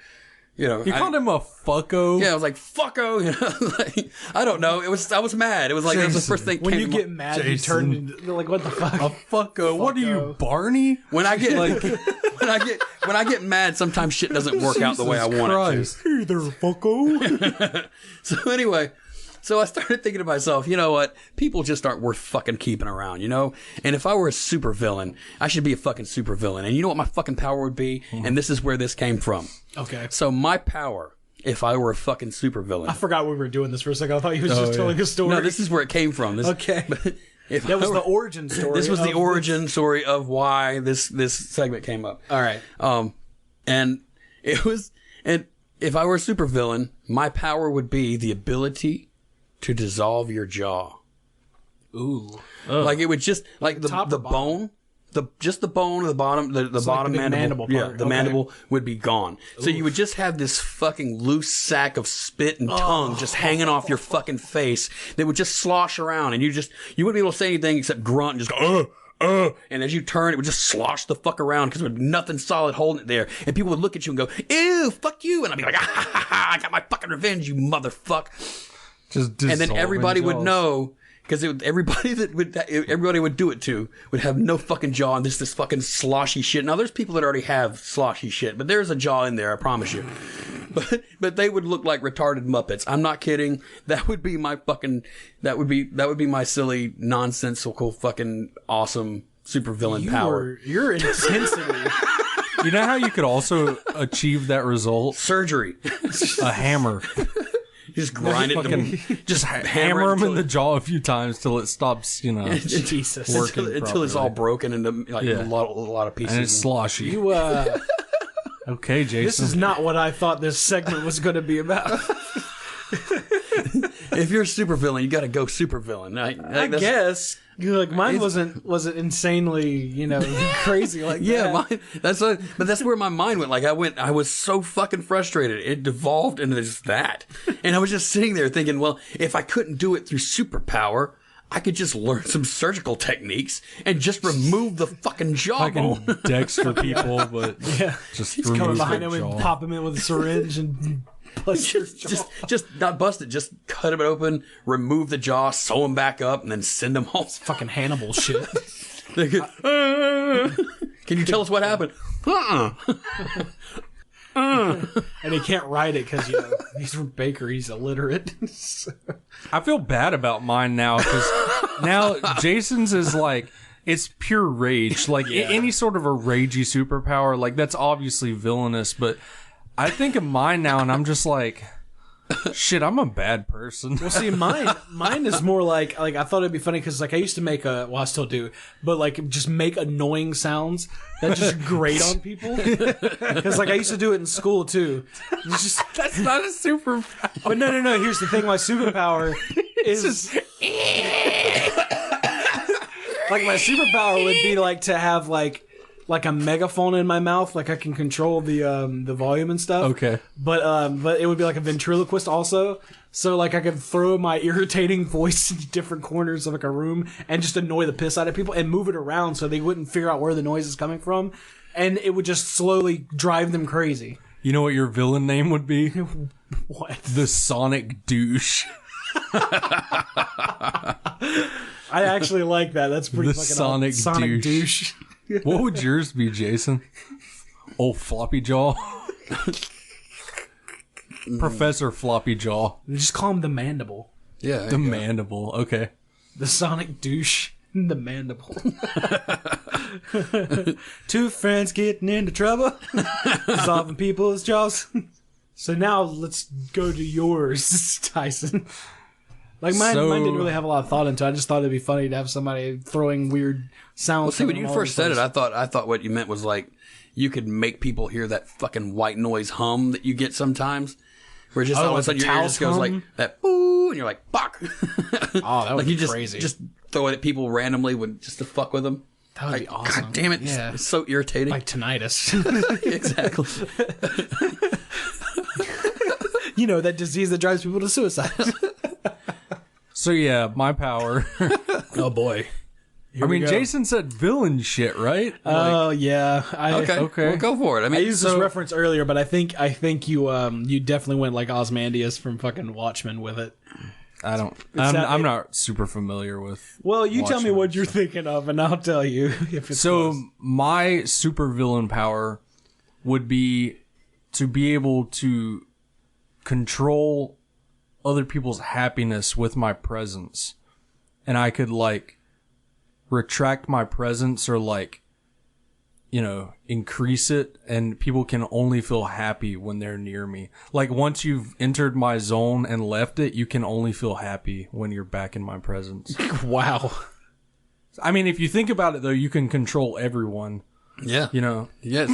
you called him a fucko? Yeah, I was like, fucko. Like, I don't know. I was mad. It was like, that was the first thing. When you get mad, you turn into, like, what the fuck? A fucko. What are you, Barney? When I get when I get mad, sometimes shit doesn't work out the way I want it to. Hey there, fucko. So anyway, I started thinking to myself, you know what? People just aren't worth fucking keeping around, And if I were a supervillain, I should be a fucking supervillain. And you know what my fucking power would be? And this is where this came from. Okay. So my power, if I were a fucking supervillain. I forgot we were doing this for a second. I thought he was just telling a story. No, this is where it came from. Okay. That was the origin story. This was the origin story of why this segment came up. All right. And if I were a supervillain, my power would be the ability to dissolve your jaw. Ooh. Like it would just like the bone, just the bone of the bottom, the bottom like mandible part. Yeah, the mandible would be gone. Oof. So you would just have this fucking loose sack of spit and tongue just hanging off your fucking face that would just slosh around, and you wouldn't be able to say anything except grunt and just go, and as you turn, it would just slosh the fuck around because there would be nothing solid holding it there. And people would look at you and go, ew, fuck you. And I'd be like, I got my fucking revenge, you motherfuck. Just and then everybody would know, because everybody would do it to would have no fucking jaw and this fucking sloshy shit. Now there's people that already have sloshy shit, but there's a jaw in there, I promise you. But they would look like retarded Muppets. I'm not kidding. That would be my fucking that would be my silly nonsensical fucking awesome supervillain power. Your intensity. You know how you could also achieve that result? Surgery. A hammer. Just grind it. Just hammer him in the jaw a few times till it stops, Jesus. working until it's all broken into a lot of pieces. And it's sloshy. Okay, Jason. This is not what I thought this segment was going to be about. If you're a supervillain, you got to go supervillain. I guess. Like mine wasn't insanely, crazy like that. Yeah, mine. But that's where my mind went. Like I was so fucking frustrated. It devolved into just that, and I was just sitting there thinking, well, if I couldn't do it through superpower, I could just learn some surgical techniques and just remove the fucking jawbone. Fucking Dexter people, but Yeah. just Come remove behind the him and jaw. pop him in with a syringe and bust your jaw. just not bust it. Just cut it open, remove the jaw, sew him back up, and then send him home. Fucking Hannibal shit. They could, can you tell us what happened? And he can't write it because, he's from Baker. He's illiterate. I feel bad about mine now because now Jason's is like, it's pure rage. Like any sort of a ragey superpower, like that's obviously villainous, but I think of mine now and I'm just like, shit, I'm a bad person. Well, see, mine is more like I thought it'd be funny because I used to make I still do, but just make annoying sounds that just grate on people. Because I used to do it in school too. It's just, That's not a superpower. but no. Here's the thing: my superpower is my superpower would be to have like a megaphone in my mouth, I can control the volume and stuff. Okay. But it would be like a ventriloquist also. So I could throw my irritating voice into different corners of a room and just annoy the piss out of people and move it around so they wouldn't figure out where the noise is coming from, and it would just slowly drive them crazy. You know what your villain name would be? What? The Sonic Douche. I actually like that. That's pretty The fucking Sonic Sonic douche. douche. What would yours be, Jason? Old Floppy Jaw? Professor Floppy Jaw. Just call him the Mandible. Yeah. The Mandible. Okay. The Sonic douche. The Mandible. Two friends getting into trouble. Solving people's jaws. So now let's go to yours, Tyson. Mine didn't really have a lot of thought into it. I just thought it'd be funny to have somebody throwing weird sounds. Well, see, when you all first over the said it, place. I thought what you meant was you could make people hear that fucking white noise hum that you get sometimes, where just all of a sudden your ear just goes like that, boo, and you're like, fuck. Oh, that would be you just, crazy. Just throw it at people randomly just to fuck with them. That would be awesome. God damn it! Yeah. It's so irritating. Like tinnitus. Exactly. That disease that drives people to suicide. So yeah, my power. Oh boy. I mean, Jason said villain shit, right? Oh yeah. Okay. Well, go for it. I used this reference earlier, but I think you definitely went like Ozymandias from fucking Watchmen with it. I don't. not- I'm not super familiar with. Well, you tell me Watchmen, what you're thinking of, and I'll tell you if it's So close. my super villain power would be to be able to control other people's happiness with my presence, and I could retract my presence or increase it, and people can only feel happy when they're near me. Once you've entered my zone and left it, you can only feel happy when you're back in my presence. Wow. I mean, if you think about it though, you can control everyone. Yeah. Yes.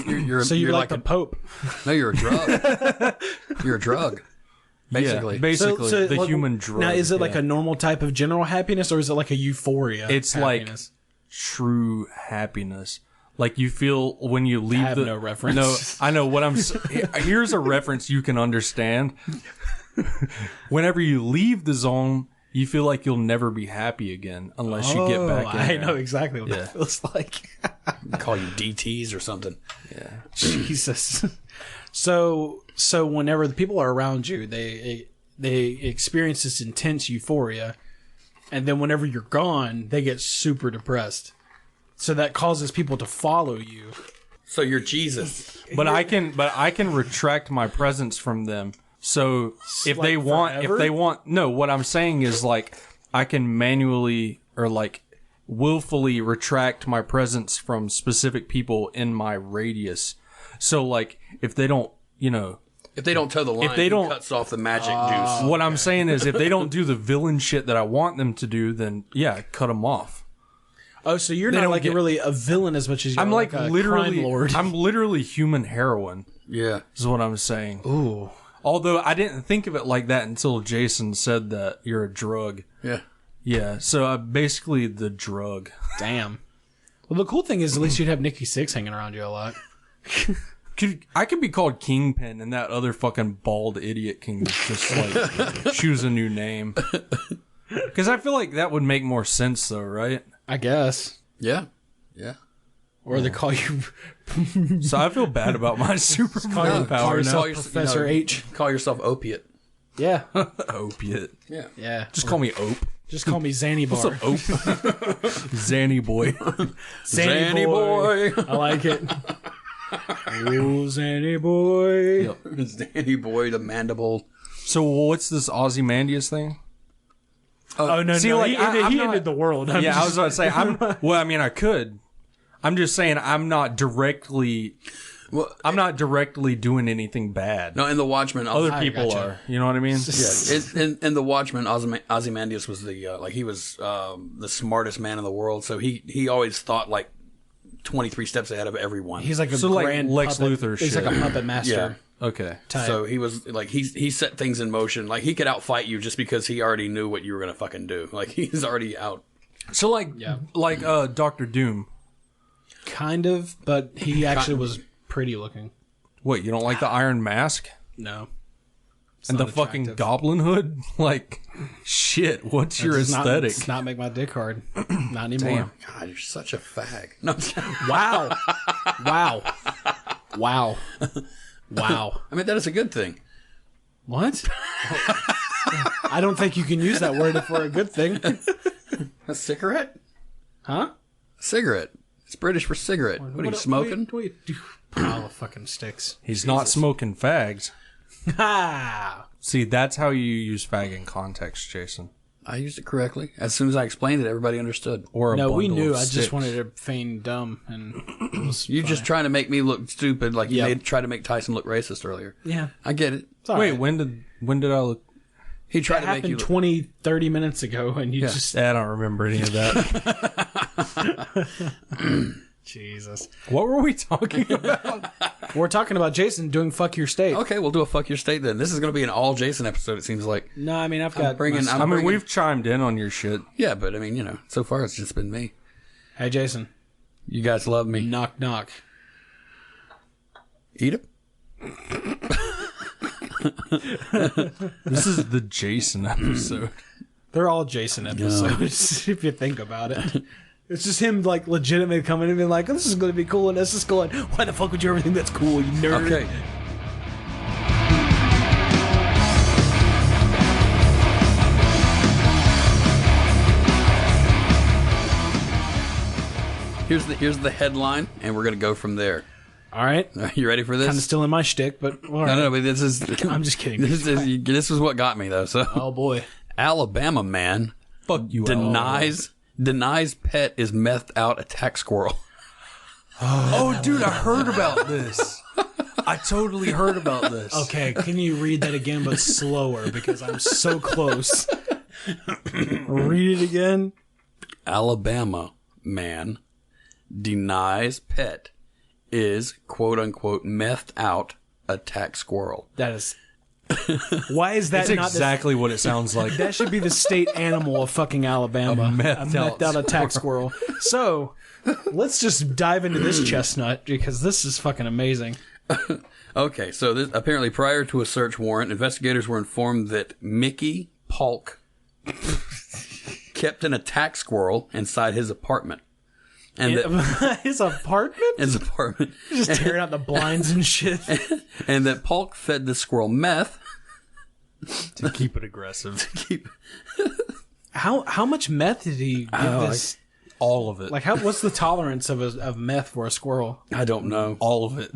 So you're like the Pope. No, you're a drug. You're a drug. Basically. Yeah, basically So, the human drug. Now, is it yeah. a normal type of general happiness, or is it like a euphoria? It's happiness? true happiness. You feel when you leave I have no reference. No, I know what here's a reference you can understand. Whenever you leave the zone, you feel like you'll never be happy again unless you get back in I there. know exactly what that feels like. Call you DTs or something. Yeah. Jesus. So whenever the people are around you, they experience this intense euphoria, and then whenever you're gone, they get super depressed. So that causes people to follow you. So you're Jesus. But I can retract my presence from them. So if they want, no, what I'm saying is I can manually or willfully retract my presence from specific people in my radius. So if they don't, If they don't toe the line, If they don't- it cuts off the magic juice. what I'm saying is if they don't do the villain shit that I want them to do, then yeah, cut them off. Oh, so you're They not don't get- really a villain as much as you're I'm a literally, crime lord. I'm literally human heroin. Yeah. Is what I'm saying. Ooh. Although I didn't think of it like that until Jason said that you're a drug. Yeah. Yeah, so I'm basically the drug. Damn. Well, the cool thing is at least you'd have Nikki Sixx hanging around you a lot. I could be called Kingpin, and that other fucking bald idiot can just choose a new name. Because I feel like that would make more sense, though, right? I guess. Yeah. Or they call you So I feel bad about my supervillain call power yourself now. Professor H. Call yourself Opiate. Yeah. Opiate. Yeah. Yeah. Just call me Ope. Just call me Zanny Bar. Ope? Zanny boy. Zanny boy. I like it. Oh, Zanny boy. Zanny Boy, the mandible. So what's this Ozymandias thing? Oh, no, See, no. like, he I'm not- ended the world. I was about to say, well, I mean, I could. I'm just saying I'm not directly doing anything bad. No, in The Watchmen, Other people are. You know what I mean? in The Watchmen, Ozymandias was the he was the smartest man in the world. So he always thought like 23 steps ahead of everyone. He's like a So, like, grand Lex puppet. Luthor He's shit. like a puppet master. Okay. Type. So he was like he set things in motion. Like he could outfight you just because he already knew what you were gonna fucking do. Like he's already out. So like Dr. Doom. Kind of, but he actually was pretty looking. What, you don't like the Iron Mask? No. And the fucking Goblin Hood? Like, shit, what's your aesthetic? Does not make my dick hard. Not anymore. God, you're such a fag. No, Wow. Wow. Wow. I mean that is a good thing. What? I don't think you can use that word for a good thing. A cigarette? Huh? Cigarette. It's British for cigarette. What are you smoking? Pile of fucking sticks. He's not smoking fags. Ha! See, that's how you use fag in context, Jason. I used it correctly. As soon as I explained it, everybody understood. Or a No, we bundle knew. of I sticks. just wanted to feign dumb, and it was You just trying to make me look stupid, like you Yep. tried to make Tyson look racist earlier. yeah. I get it. It's all Wait, right. when did I look? He tried That to make you happened look. 20, 30 minutes ago, and you just I don't remember any of that. Jesus. What were we talking about? We're talking about Jason doing "fuck your state." Okay, we'll do a fuck your state then. This is going to be an all Jason episode. It seems like. No, I mean I've got bringing- my- I'm I mean, bringing- we've chimed in on your shit. Yeah, but I mean, so far it's just been me. Hey, Jason. You guys love me. Knock knock. Eat it. This is the Jason episode. They're all Jason episodes, if you think about it. It's just him, like, legitimately coming in and being like, this is going to be cool, and this is going, why the fuck would you ever think that's cool, you nerd? Okay. Here's the headline, and we're going to go from there. All right. Are you ready for this? Kind of still in my shtick, but all right. No, but this is. I'm just kidding. This is what got me though. So, Oh, boy. Alabama man Fuck you, denies pet is methed out attack squirrel. Oh, dude, I heard about this. I totally heard about this. Okay, can you read that again, but slower, because I'm so close. Read it again. Alabama man denies pet is quote unquote methed out attack squirrel. That is... Why is that That's not exactly what it sounds like. That should be the state animal of fucking Alabama. A methed out attack squirrel. So, let's just dive into this chestnut, because this is fucking amazing. Okay, so this, apparently prior to a search warrant, investigators were informed that Mickey Polk kept an attack squirrel inside his apartment. And that His apartment? his apartment. Just tearing out the blinds and shit. And that Polk fed the squirrel meth To keep it aggressive. keep How much meth did he give this? All of it. Like, what's the tolerance of meth for a squirrel? I don't know. all of it.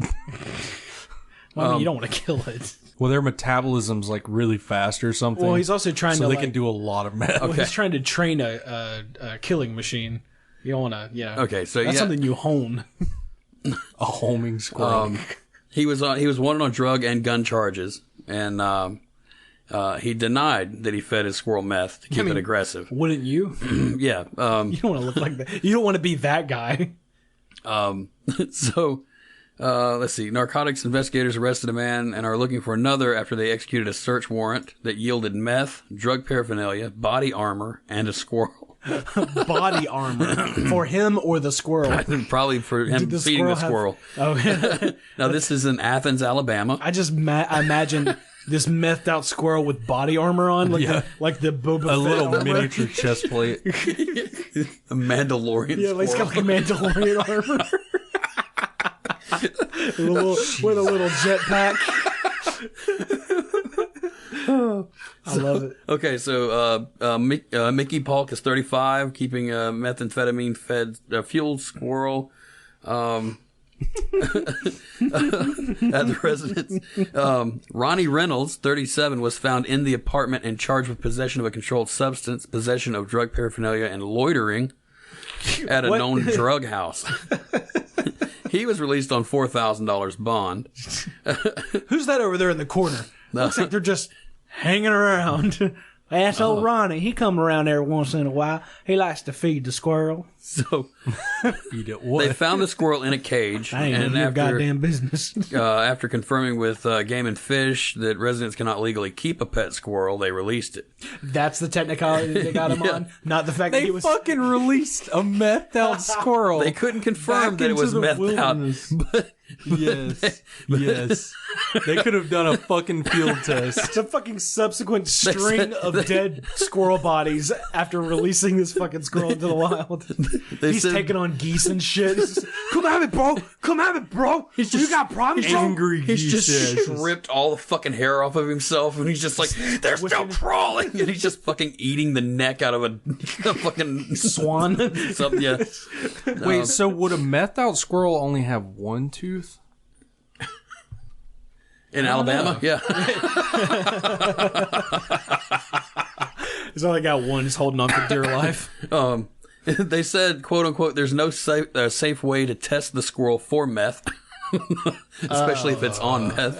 Well, I mean, you don't want to kill it. Well, their metabolism's like really fast or something. Well, he's also trying so to they like, can do a lot of meth. well, he's trying to train a killing machine. You don't want to, Okay, so that's yeah. something you hone. A homing squirrel. He was wanted on drug and gun charges, and he denied that he fed his squirrel meth to keep it aggressive. Wouldn't you? Yeah. You don't want to look like that. You don't want to be that guy. So, let's see. Narcotics investigators arrested a man and are looking for another after they executed a search warrant that yielded meth, drug paraphernalia, body armor, and a squirrel. Body armor for him or the squirrel. Probably for him the feeding the squirrel squirrel. Oh, Now, this is in Athens, Alabama. I just I imagine this methed out squirrel with body armor on, like the Boba Fett A little armor. miniature chest plate. A Mandalorian. Yeah, like it's got like Mandalorian armor. with a little jetpack. I love it. Okay, so Mickey Polk is 35, keeping a methamphetamine-fed fueled squirrel at the residence. Ronnie Reynolds, 37, was found in the apartment and charged with possession of a controlled substance, possession of drug paraphernalia, and loitering at a known drug house. He was released on $4,000 bond. Who's that over there in the corner? Looks like they're just hanging around. That's old Ronnie. He come around there once in a while. He likes to feed the squirrel. So Eat it what? they found the squirrel in a cage. I ain't and none of your goddamn business. After confirming with Game and Fish that residents cannot legally keep a pet squirrel, they released it. That's the technicality that they got him on. Not the fact that They he was... fucking released a methed out squirrel. They couldn't confirm Back that it was into the methed out. wilderness. But Yes. Yes. They could have done a fucking field test. It's a fucking subsequent string of dead squirrel bodies after releasing this fucking squirrel into the wild. He's said- taking on geese and shit. Come at me, bro. Come at me, bro. You got problems, bro? Angry he's geese, just yes. stripped all the fucking hair off of himself, and he's just like, they're still crawling, and he's just fucking eating the neck out of a fucking Swan. something. Yeah. Wait, so would a methed out squirrel only have one tooth? In Alabama, yeah. He's only got one. He's holding on for dear life. They said, quote unquote, there's no safe way to test the squirrel for meth. Especially if it's on meth.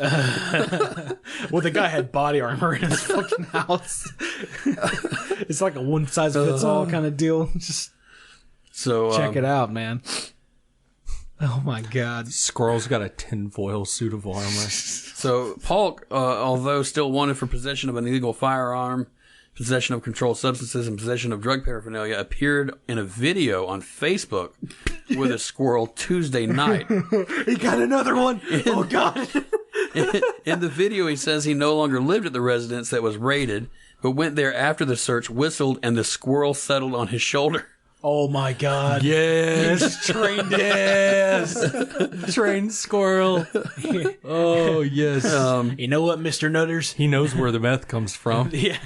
Well, the guy had body armor in his fucking house. It's like a one size fits all kind of deal. Just So check it out, man. Oh my god. Squirrel's got a tinfoil suit of armor. So Polk, although still wanted for possession of an illegal firearm, possession of controlled substances, and possession of drug paraphernalia, appeared in a video on Facebook with a squirrel Tuesday night. He got another one. Oh god. In the video, he says he no longer lived at the residence that was raided, but went there after the search, whistled, and the squirrel settled on his shoulder. Oh my god. Yes. Trained it. Yes. Trained squirrel. Oh, yes. You know what, Mr. Nutters? He knows where the meth comes from. Yeah.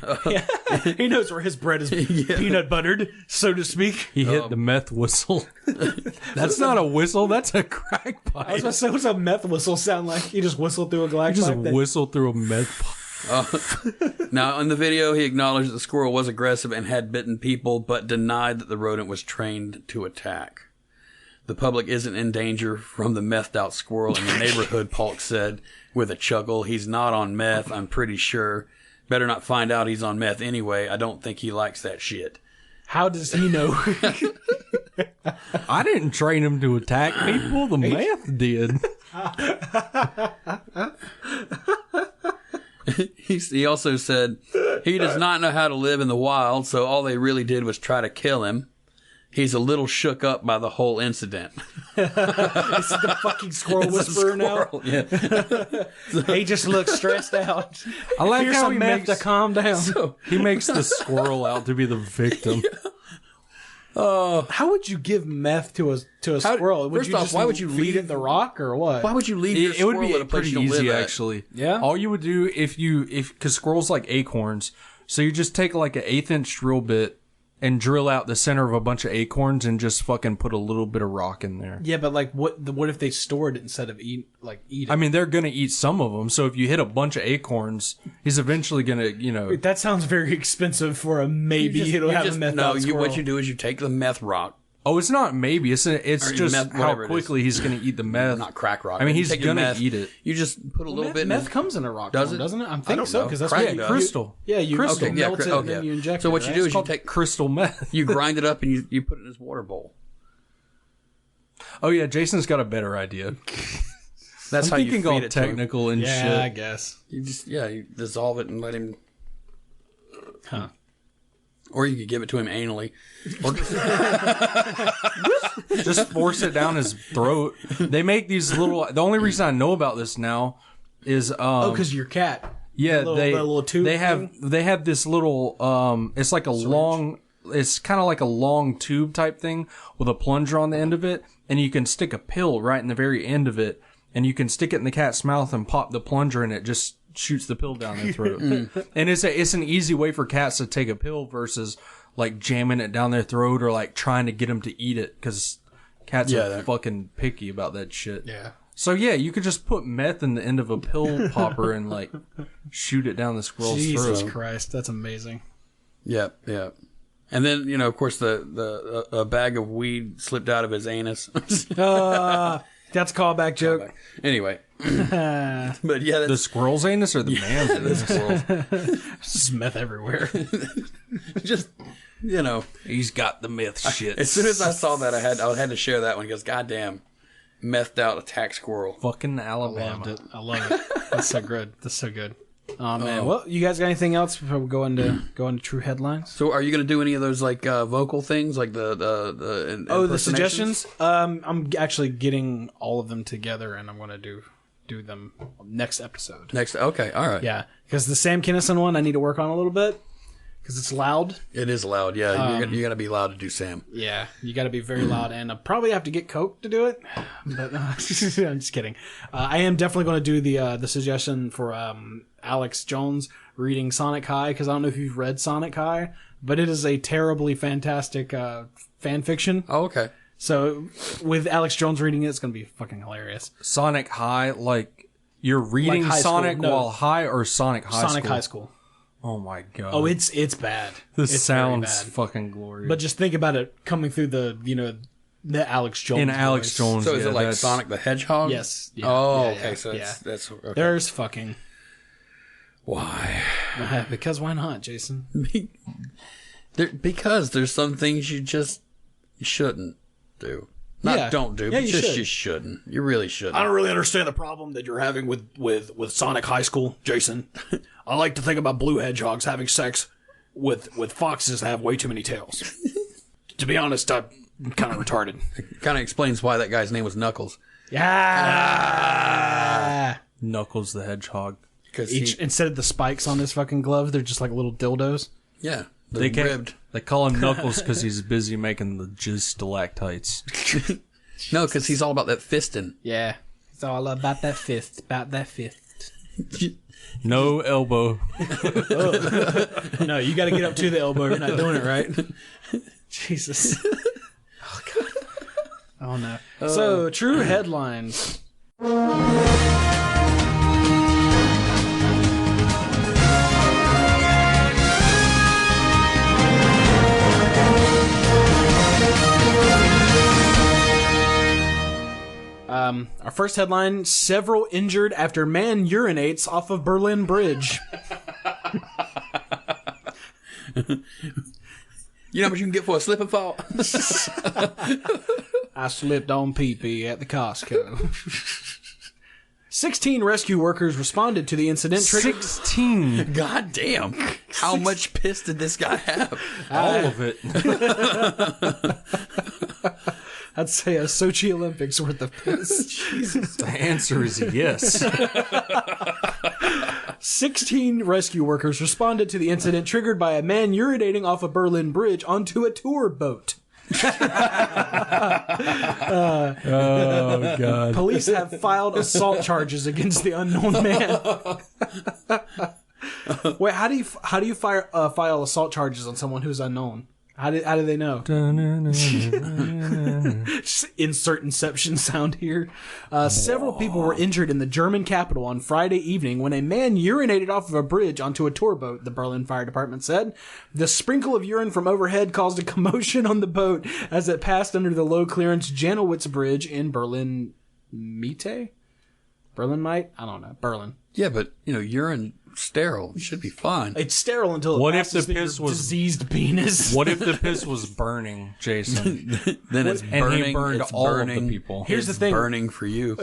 He knows where his bread is peanut buttered, so to speak. He hit the meth whistle. That's not a whistle. That's a crack I was pipe. gonna say, what's a meth whistle sound like? He just whistled through a glass Just pipe. whistle through a meth pipe. Now, in the video, he acknowledged that the squirrel was aggressive and had bitten people, but denied that the rodent was trained to attack. The public isn't in danger from the methed out squirrel in the neighborhood, Polk said with a chuckle. He's not on meth, I'm pretty sure. Better not find out he's on meth anyway. I don't think he likes that shit. How does he know? I didn't train him to attack people. The meth did. He also said he does not know how to live in the wild, so all they really did was try to kill him. He's a little shook up by the whole incident. This is the fucking squirrel whisperer now. Yeah. He just looks stressed out. I like Here's how some he meth makes, to calm down. he makes the squirrel out to be the victim. How would you give meth to a squirrel? Would first you off, just why would you feed leave- it the rock or what? Why would you leave your It would squirrel be at a place pretty you don't easy, live at? actually. Yeah? All you would do because squirrels like acorns, so you just take like an 1/8 inch drill bit and drill out the center of a bunch of acorns and just fucking put a little bit of rock in there. Yeah, but like, what if they stored it instead of eat it? I mean, they're gonna eat some of them. So if you hit a bunch of acorns, he's eventually gonna, That sounds very expensive for a maybe it'll have a meth out squirrel. What you do is you take the meth rock, Oh, it's not maybe. It's Or just meth, how whatever it quickly he's gonna eat the meth. not crack rock. I mean, You he's take the gonna meth, eat it. You just put a little bit. Meth in comes in a rock Does form, it? doesn't it? I I think don't so, know. because that's Crack what does. Crystal. Yeah, you Okay, yeah, melt it and then you inject So it. what you right? do is It's you called take crystal meth. you grind it up and you put it in his water bowl. Oh yeah, Jason's got a better idea. That's how I'm you thinking all feed it to him. technical and Yeah, shit. I guess. You dissolve it and let him. Huh. Or you could give it to him anally. Or, Just force it down his throat. They make these little. The only reason I know about this now is Oh, because your cat. Yeah, that little tube they have this little it's like a long, it's kind of like a long tube type thing with a plunger on the end of it, and you can stick a pill right in the very end of it, and you can stick it in the cat's mouth and pop the plunger, and it just shoots the pill down their throat. And it's an easy way for cats to take a pill versus like jamming it down their throat or like trying to get them to eat it, because cats are fucking picky about that shit. Yeah. So yeah, you could just put meth in the end of a pill popper and like shoot it down the squirrel's Jesus throat. Christ, that's amazing. Yep, yep. And then, you know, of course, a bag of weed slipped out of his anus. That's a callback joke. Anyway. But yeah, The squirrel's anus or the man's anus? Just meth everywhere. just, you know. He's got the meth shit. As soon as I saw that, I had to share that one because, goddamn, methed out attack squirrel. Fucking I Alabama. loved it. I love it. That's so good. That's so good. Oh man. Well, you guys got anything else before we go into true headlines? So, are you going to do any of those like vocal things, like the the impersonations? suggestions? I'm actually getting all of them together, and I'm going to do them next episode. Next, okay, all right. Yeah, because the Sam Kinison one I need to work on a little bit because it's loud. It is loud. Yeah, you're gonna be loud to do Sam. Yeah, you got to be very loud, and I probably have to get Coke to do it. But I'm just kidding. I am definitely going to do the suggestion for Alex Jones reading Sonic High, because I don't know if you've read Sonic High, but it is a terribly fantastic fan fiction. Oh, okay. So with Alex Jones reading it, it's going to be fucking hilarious. Sonic High, like you're reading Like high Sonic school, no. while high, or Sonic High Sonic School? High School. Oh my god. Oh, it's bad. This It's very sounds bad. fucking glorious. But just think about it coming through the Alex Jones in Alex voice. Jones, So is yeah, it like that's- Sonic the Hedgehog? Yes. Yeah, Oh, yeah, okay. yeah, So yeah. that's okay. There's fucking. Why? Because why not, Jason? Because there's some things you shouldn't do. Not Yeah. don't do, Yeah, but you just should. you shouldn't. You really shouldn't. I don't really understand the problem that you're having with Sonic High School, Jason. I like to think about blue hedgehogs having sex with foxes that have way too many tails. To be honest, I'm kind of retarded. Kind of explains why that guy's name was Knuckles. Yeah. Knuckles the Hedgehog. Because Instead of the spikes on his fucking glove, they're just like little dildos. yeah, They they're can't- ribbed. They call him Knuckles because he's busy making the Jizz Stalactites. No, because he's all about that fisting. Yeah. It's all about that fist. About that fist. No elbow. No, you got to get up to the elbow. You're not doing it right. Jesus. Oh, God. Oh, no. So, true headlines. Our first headline, several injured after man urinates off of Berlin Bridge. You know how much you can get for a slip and fall? I slipped on pee-pee at the Costco. 16 rescue workers responded to the incident. 16. God damn. How much piss did this guy have? All of it. I'd say a Sochi Olympics worth of piss. Jesus. The answer is yes. 16 rescue workers responded to the incident triggered by a man urinating off a Berlin Bridge onto a tour boat. Oh, God. Police have filed assault charges against the unknown man. Wait, how do you file assault charges on someone who's unknown? How do they know? Just insert Inception sound here. Several people were injured in the German capital on Friday evening when a man urinated off of a bridge onto a tour boat, the Berlin Fire Department said. The sprinkle of urine from overhead caused a commotion on the boat as it passed under the low-clearance Janowitz Bridge in Berlin Mitte? Berlin Might? I don't know. Berlin. Yeah, but, urine sterile. It should be fine. It's sterile until it What if passes the through piss your was- diseased penis. What if the piss was burning, Jason? Then it's And burning. he burned it's all burning. of the people. Here's the It's thing. burning for you.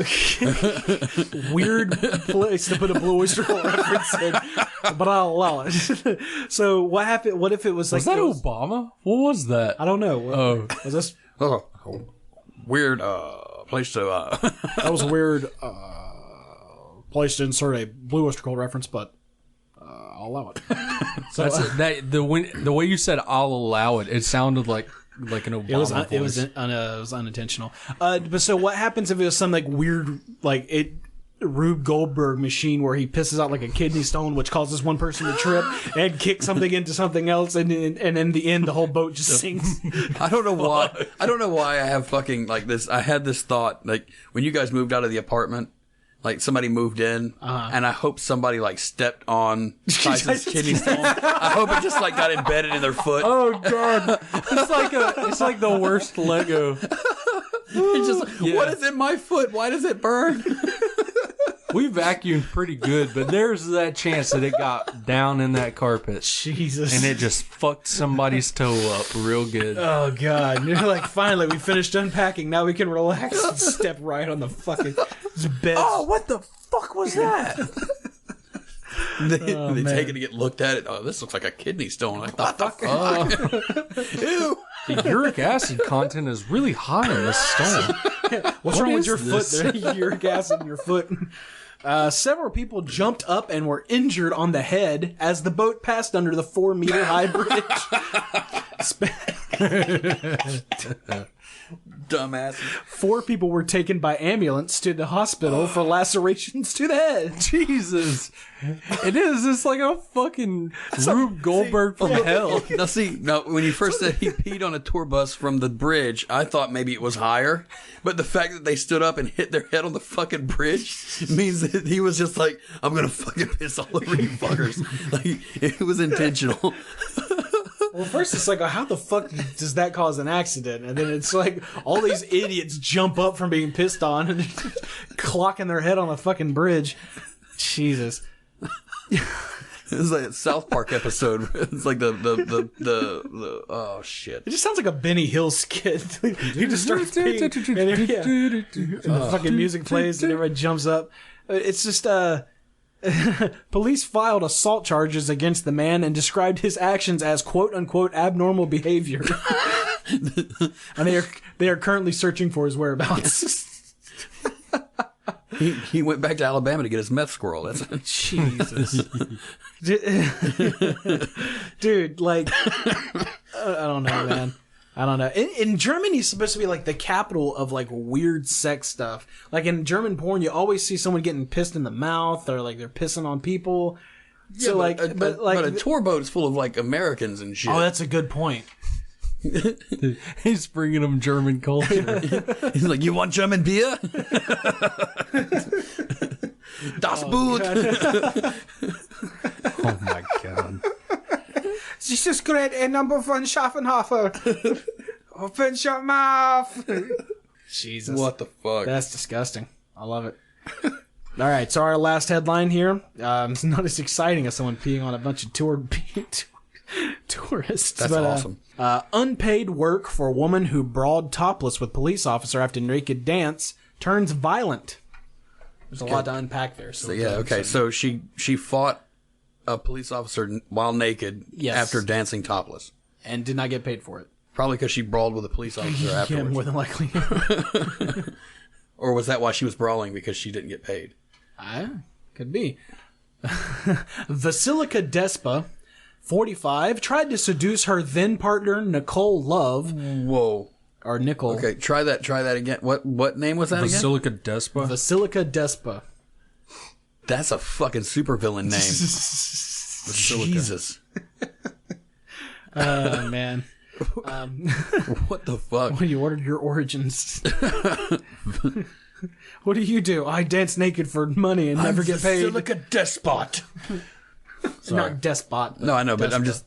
Weird place to put a Blue Oyster Cult reference in, but I'll allow it. So what happened? What if it was like Was that it was- Obama? What was that? I don't know. What, Oh. was this? Oh, weird place to. That was a weird place to insert a Blue Oyster Cult reference, but allow it. So the way you said "I'll allow it," it sounded like an Obama voice. It was unintentional. But so what happens if it was some like weird Rube Goldberg machine where he pisses out like a kidney stone, which causes one person to trip and kick something into something else, and in the end the whole boat just sinks. I don't know why. I don't know why I have fucking like this. I had this thought like when you guys moved out of the apartment, like somebody moved in, and I hope somebody like stepped on Tyson's kidney stone. I hope it just like got embedded in their foot. Oh god, it's like the worst Lego. It's just like, what is in my foot? Why does it burn? We vacuumed pretty good, but there's that chance that it got down in that carpet. Jesus. And it just fucked somebody's toe up real good. Oh god. And you're like, finally we finished unpacking, now we can relax and step right on the fucking bed. Oh, what the fuck was that? They take it to get looked at it. Oh, this looks like a kidney stone. Like, what the fuck? Ew. The uric acid content is really high in this stone. What's wrong with your this? foot? There's uric acid in your foot. Several people jumped up and were injured on the head as the boat passed under the 4-meter high bridge. Dumbass. 4 people were taken by ambulance to the hospital for lacerations to the head. Jesus. It is. It's like a fucking Rube Goldberg from hell. Now, when you first said he peed on a tour bus from the bridge, I thought maybe it was higher. But the fact that they stood up and hit their head on the fucking bridge means that he was just like, I'm going to fucking piss all over you fuckers. Like, it was intentional. Well, first it's like, how the fuck does that cause an accident? And then it's like, all these idiots jump up from being pissed on and clocking their head on a fucking bridge. Jesus. It was like a South Park episode. It's like the oh shit. It just sounds like a Benny Hill skit. He just starts peeing, and the fucking music plays and everybody jumps up. It's just police filed assault charges against the man and described his actions as quote unquote abnormal behavior. And they are currently searching for his whereabouts. He went back to Alabama to get his meth squirrel. That's Jesus. Dude, like, I don't know, man. I don't know. In Germany, it's supposed to be like the capital of like weird sex stuff. Like in German porn, you always see someone getting pissed in the mouth or like they're pissing on people. So yeah, but a tour boat is full of like Americans and shit. Oh, that's a good point. He's bringing them German culture. He's like, you want German beer? Das Boot. Oh my god. This is great. A number von Schaffenhofer. Open your mouth. Jesus. What the fuck? That's disgusting. I love it. All right, so our last headline here. It's not as exciting as someone peeing on a bunch of tourists. That's awesome. Unpaid work for woman who brawled topless with police officer after naked dance turns violent. There's a lot to unpack there. So okay. So she fought a police officer while naked after dancing topless. And did not get paid for it. Probably because she brawled with a police officer afterwards. Yeah, more than likely. Or was that why she was brawling, because she didn't get paid? Could be. Vasilika Despa, 45, tried to seduce her then partner Nicole Love. Whoa. Or Nicole. Okay, try that again. What name was that Vasilika Despa? Vasilika Despa. That's a fucking supervillain name. Jesus. Man. What the fuck? When you ordered your origins. What do? I dance naked for money and never get paid. Vasilika Despot. Not despot. No, I know, but despot.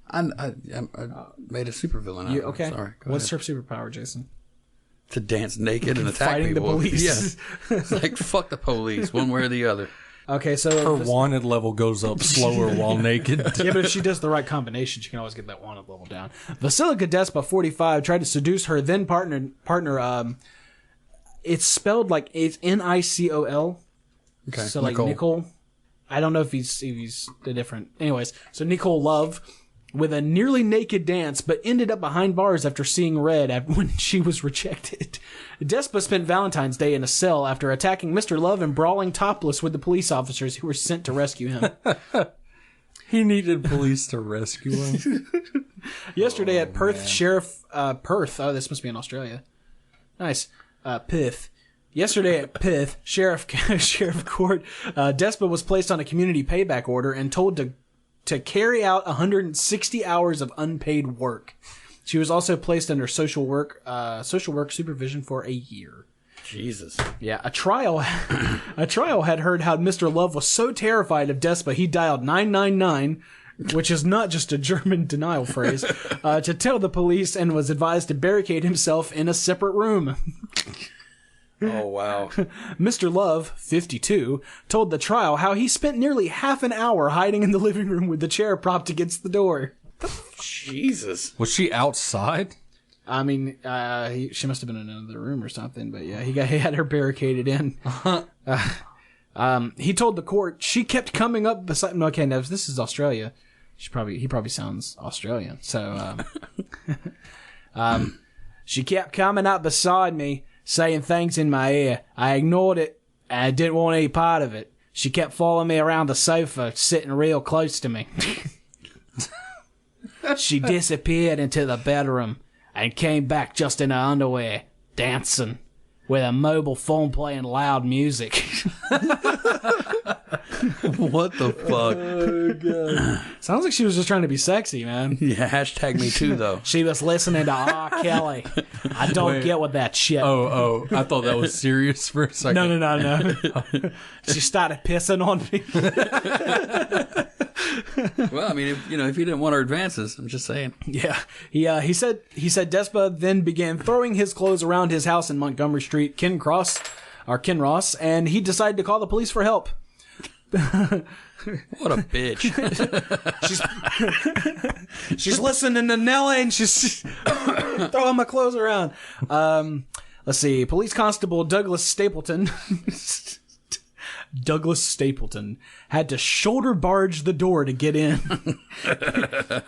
I made a supervillain out of it. Okay. Sorry. What's her superpower, Jason? To dance naked and attack Fighting people. the police. Yeah. It's like, fuck the police, one way or the other. Okay, so Her wanted level goes up slower while naked. Yeah, but if she does the right combination, she can always get that wanted level down. Vasilika Despa, 45, tried to seduce her then partner. It's spelled like it's Nicol. Okay. So like Nicole. I don't know if he's the different. Anyways, so Nicole Love with a nearly naked dance, but ended up behind bars after seeing red when she was rejected. Despa spent Valentine's Day in a cell after attacking Mr. Love and brawling topless with the police officers who were sent to rescue him. He needed police to rescue him. Yesterday at Perth, Perth. Oh, this must be in Australia. Nice. Perth. Yesterday at Perth, Sheriff Court, Despa was placed on a community payback order and told to carry out 160 hours of unpaid work. She was also placed under social work supervision for a year. Jesus. Yeah, a trial had heard how Mr. Love was so terrified of Despa he dialed 999, which is not just a German denial phrase, to tell the police, and was advised to barricade himself in a separate room. Oh, wow. Mr. Love, 52, told the trial how he spent nearly half an hour hiding in the living room with the chair propped against the door. Jesus. Was she outside? I mean, she must have been in another room or something, but yeah, he had her barricaded in. He told the court she kept coming up beside. No, okay, no, this is Australia. He probably sounds Australian. So, she kept coming up beside me, saying things in my ear. I ignored it, and I didn't want any part of it. She kept following me around the sofa, sitting real close to me. She disappeared into the bedroom and came back just in her underwear, dancing, with a mobile phone playing loud music. What the fuck? Oh, God. Sounds like she was just trying to be sexy, man. Yeah, hashtag me too, though. She was listening to R. Kelly. I don't get with that shit. Oh, I thought that was serious for a second. No. She started pissing on me. Well, I mean, if you didn't want her advances, I'm just saying. Yeah. He said Despa then began throwing his clothes around his house in Montgomery Street, Kinross, and he decided to call the police for help. What a bitch. She's listening to Nelly and she's throwing my clothes around. Let's see. Police Constable Douglas Stapleton had to shoulder barge the door to get in.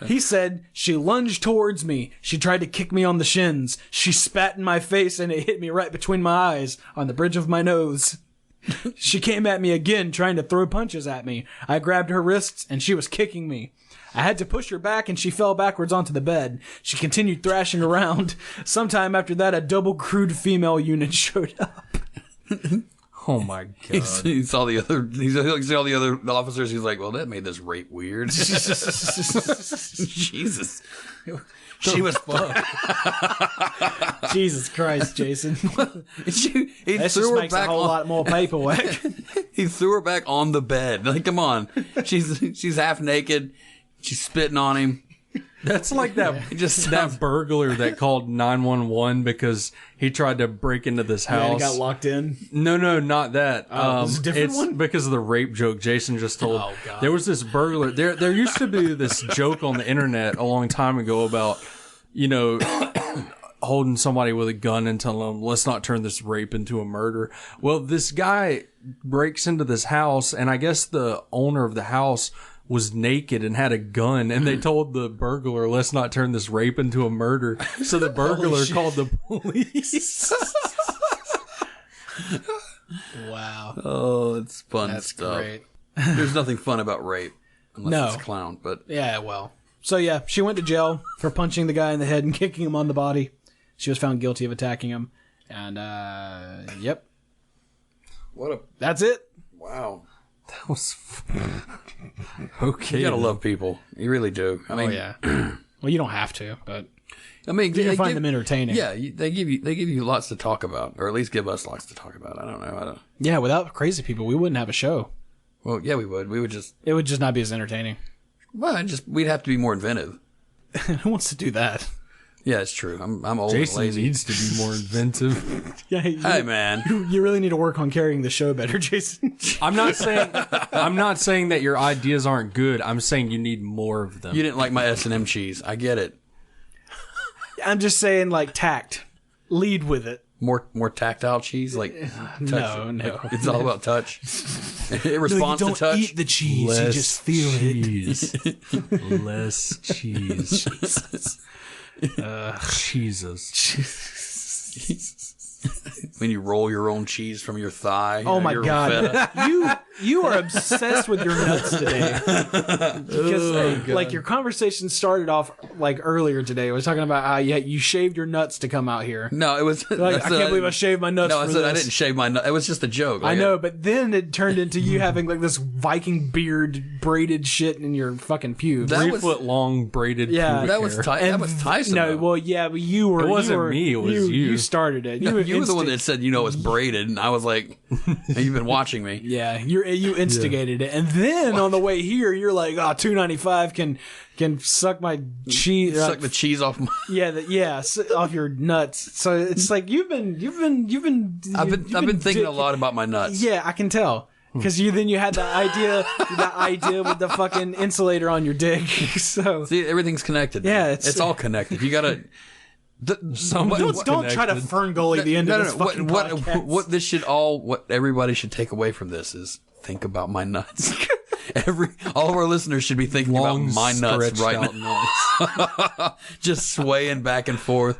He said, she lunged towards me. She tried to kick me on the shins. She spat in my face and it hit me right between my eyes on the bridge of my nose. She came at me again, trying to throw punches at me. I grabbed her wrists and she was kicking me. I had to push her back and she fell backwards onto the bed. She continued thrashing around. Sometime after that, a double crewed female unit showed up. Oh my God. He saw the other officers. He's like, well, that made this rape weird. Jesus. She was fucked. Jesus Christ, Jason. He This threw just her makes back a whole lot more paperwork. He threw her back on the bed. Like, come on. She's half naked. She's spitting on him. That's like that burglar that called 911 because he tried to break into this house. Yeah, he got locked in. No, not that. It's a different one? Because of the rape joke Jason just told. Oh, God. There was this burglar. There used to be this joke on the internet a long time ago about, holding somebody with a gun and telling them, let's not turn this rape into a murder. Well, this guy breaks into this house, and I guess the owner of the house was naked and had a gun, and they told the burglar, let's not turn this rape into a murder. So the burglar called the police. Wow. Oh, it's fun That's stuff. great. There's nothing fun about rape. Unless No. it's a clown, but Yeah, well. So yeah, she went to jail for punching the guy in the head and kicking him on the body. She was found guilty of attacking him. And, yep. That's it. Wow. That was okay. You gotta love people. You really do. I mean, yeah. Well, you don't have to, but I mean, you can find them entertaining. Yeah, they give you lots to talk about, or at least give us lots to talk about. I don't know. Yeah, without crazy people, we wouldn't have a show. Well, yeah, we would. We would just. It would just not be as entertaining. Well, we'd have to be more inventive. Who wants to do that? Yeah, it's true. I'm old Jason and lazy. needs to be more inventive. Yeah, Hey, man. You really need to work on carrying the show better, Jason. I'm not saying that your ideas aren't good. I'm saying you need more of them. You didn't like my S&M cheese. I get it. I'm just saying, like, tact. Lead with it. More tactile cheese, like touch. No. It's all about touch. It responds to touch. Eat the cheese. Less you just feel cheese. Less cheese. Jesus. When you roll your own cheese from your thigh. Oh my your god, feta. you are obsessed with your nuts today. Because like your conversation started off like earlier today. I was talking about how you shaved your nuts to come out here. No, it was. Like, I can't believe I shaved my nuts. No, I for said this. I didn't shave my nuts. It was just a joke. I know, but then it turned into you having like this Viking beard braided shit in your fucking pubes. That 3 was- foot long braided. Yeah. pubic That was hair. that was Tyson. No, though. well, yeah, but you were. It wasn't you were, me, it was you. You started it. you were the one insti- that said it was braided, and I was like, "You've been watching me." Yeah, you instigated it, and then on the way here, you're like, "Oh, $2.95 can suck my cheese, Suck the cheese off my. off your nuts." So it's like you've been I've been thinking a lot about my nuts. Yeah, I can tell. Because you had that idea with the fucking insulator on your dick. So See, everything's connected. Yeah, man. it's- it's all connected. You gotta. don't try to ferngully the end of this fucking podcast. What everybody should take away from this is think about my nuts. All of our listeners should be thinking long about my nuts stretched right out now. nuts. Just swaying back and forth.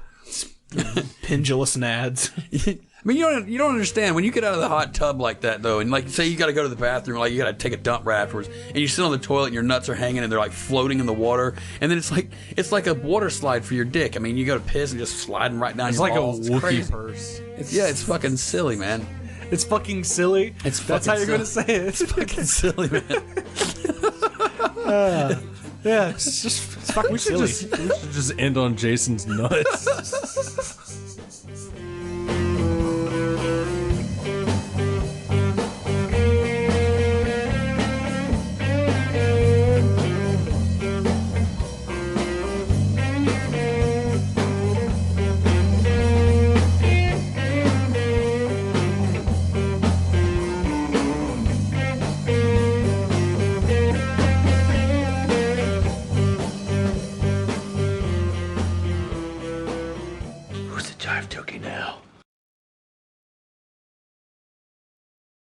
Pendulous nads. I mean, you don't understand when you get out of the hot tub like that though, and like say you got to go to the bathroom, like you got to take a dump right afterwards, and you sit on the toilet and your nuts are hanging and they're like floating in the water, and then it's like a water slide for your dick. I mean, you go to piss and just sliding right down It's your like balls. a It's Wookiee crazy. purse. It's fucking silly, man. It's fucking silly. It's That's fucking how you're going to say it. It's fucking silly, man. Yeah, it's fucking We should silly. just end on Jason's nuts.